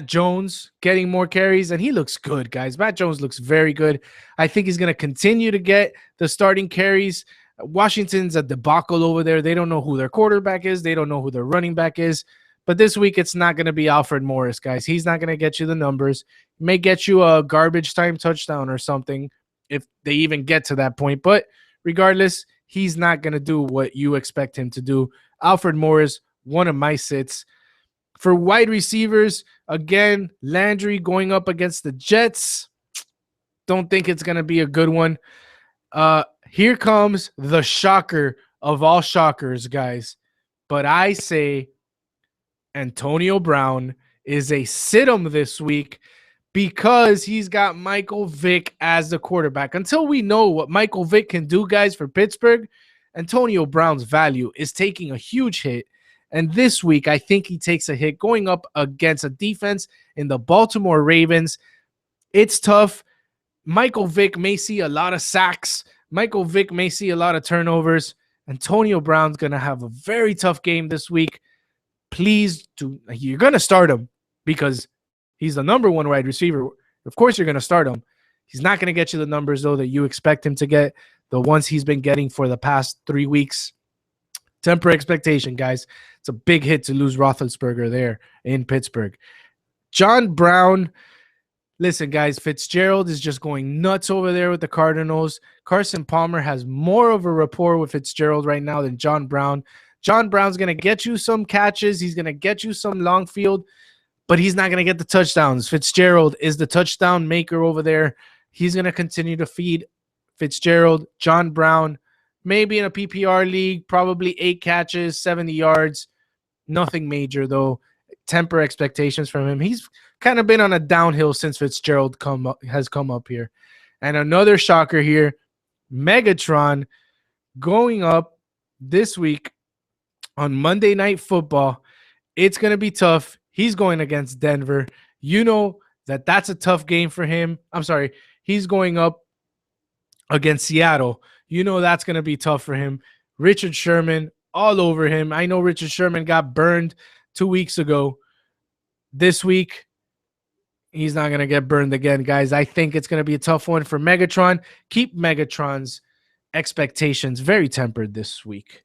Jones, getting more carries, and he looks good, guys. Matt Jones looks very good. I think he's going to continue to get the starting carries. Washington's a debacle over there. They don't know who their quarterback is. They don't know who their running back is. But this week, it's not going to be Alfred Morris, guys. He's not going to get you the numbers. He may get you a garbage time touchdown or something if they even get to that point. But regardless, he's not going to do what you expect him to do. Alfred Morris, one of my sits. For wide receivers, again, Landry going up against the Jets. Don't think it's going to be a good one. Here comes the shocker of all shockers, guys. But I say Antonio Brown is a sit-em this week. because he's got Michael Vick as the quarterback. Until we know what Michael Vick can do, guys, for Pittsburgh, Antonio Brown's value is taking a huge hit. And this week, I think he takes a hit going up against a defense in the Baltimore Ravens. It's tough. Michael Vick may see a lot of sacks. Michael Vick may see a lot of turnovers. Antonio Brown's going to have a very tough game this week. Please do. You're going to start him because he's the number one wide receiver. Of course, you're going to start him. He's not going to get you the numbers, though, that you expect him to get, the ones he's been getting for the past 3 weeks. Temper expectation, guys. It's a big hit to lose Roethlisberger there in Pittsburgh. John Brown. Listen, guys, Fitzgerald is just going nuts over there with the Cardinals. Carson Palmer has more of a rapport with Fitzgerald right now than John Brown. John Brown's going to get you some catches. He's going to get you some long field, but he's not going to get the touchdowns. Fitzgerald is the touchdown maker over there. He's going to continue to feed Fitzgerald. John Brown, maybe in a PPR league, probably 8 catches, 70 yards. Nothing major, though. Temper expectations from him. He's kind of been on a downhill since Fitzgerald has come up here. And another shocker here, Megatron going up this week on Monday Night Football. It's going to be tough. He's going against Denver. You know that that's a tough game for him. I'm sorry. He's going up against Seattle. You know that's going to be tough for him. Richard Sherman all over him. I know Richard Sherman got burned 2 weeks ago. This week, he's not going to get burned again, guys. I think it's going to be a tough one for Megatron. Keep Megatron's expectations very tempered this week.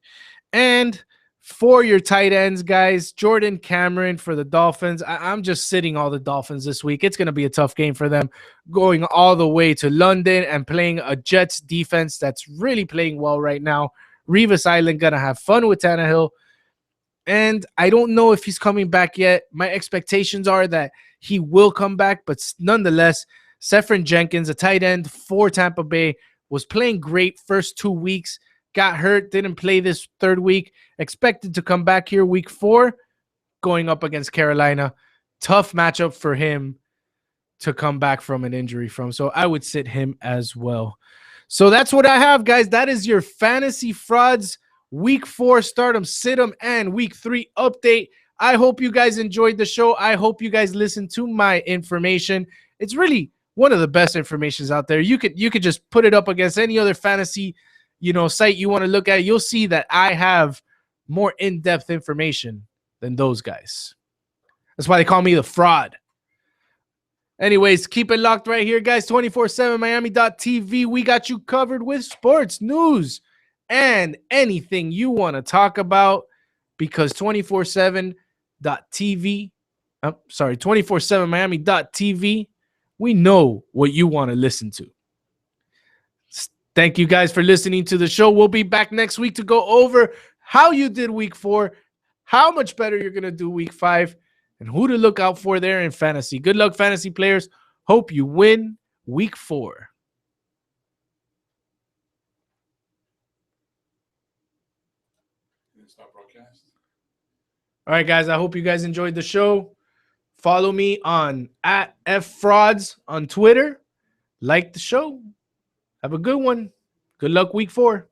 And for your tight ends, guys, Jordan Cameron for the Dolphins. I'm just sitting all the Dolphins this week. It's going to be a tough game for them, going all the way to London and playing a Jets defense that's really playing well right now. Revis Island going to have fun with Tannehill. And I don't know if he's coming back yet. My expectations are that he will come back, but nonetheless, Seferian Jenkins, a tight end for Tampa Bay, was playing great first 2 weeks, got hurt, didn't play this third week, expected to come back here week 4, going up against Carolina. Tough matchup for him to come back from an injury from. So I would sit him as well. So that's what I have, guys. That is your Fantasy Frauds Week 4 stardom, sit-em, and Week 3 update. I hope you guys enjoyed the show. I hope you guys listened to my information. It's really one of the best informations out there. You could just put it up against any other fantasy, site you want to look at. You'll see that I have more in-depth information than those guys. That's why they call me the fraud. Anyways, keep it locked right here, guys. 24/7 Miami.tv. We got you covered with sports news and anything you want to talk about, because 24/7.tv, 24/7 Miami.tv, we know what you want to listen to. Thank you guys for listening to the show. We'll be back next week to go over how you did week 4, how much better you're going to do week 5, and who to look out for there in fantasy. Good luck, fantasy players. Hope you win week 4. Stop broadcast. All right, guys. I hope you guys enjoyed the show. Follow me on @FFrauds on Twitter. Like the show. Have a good one. Good luck week 4.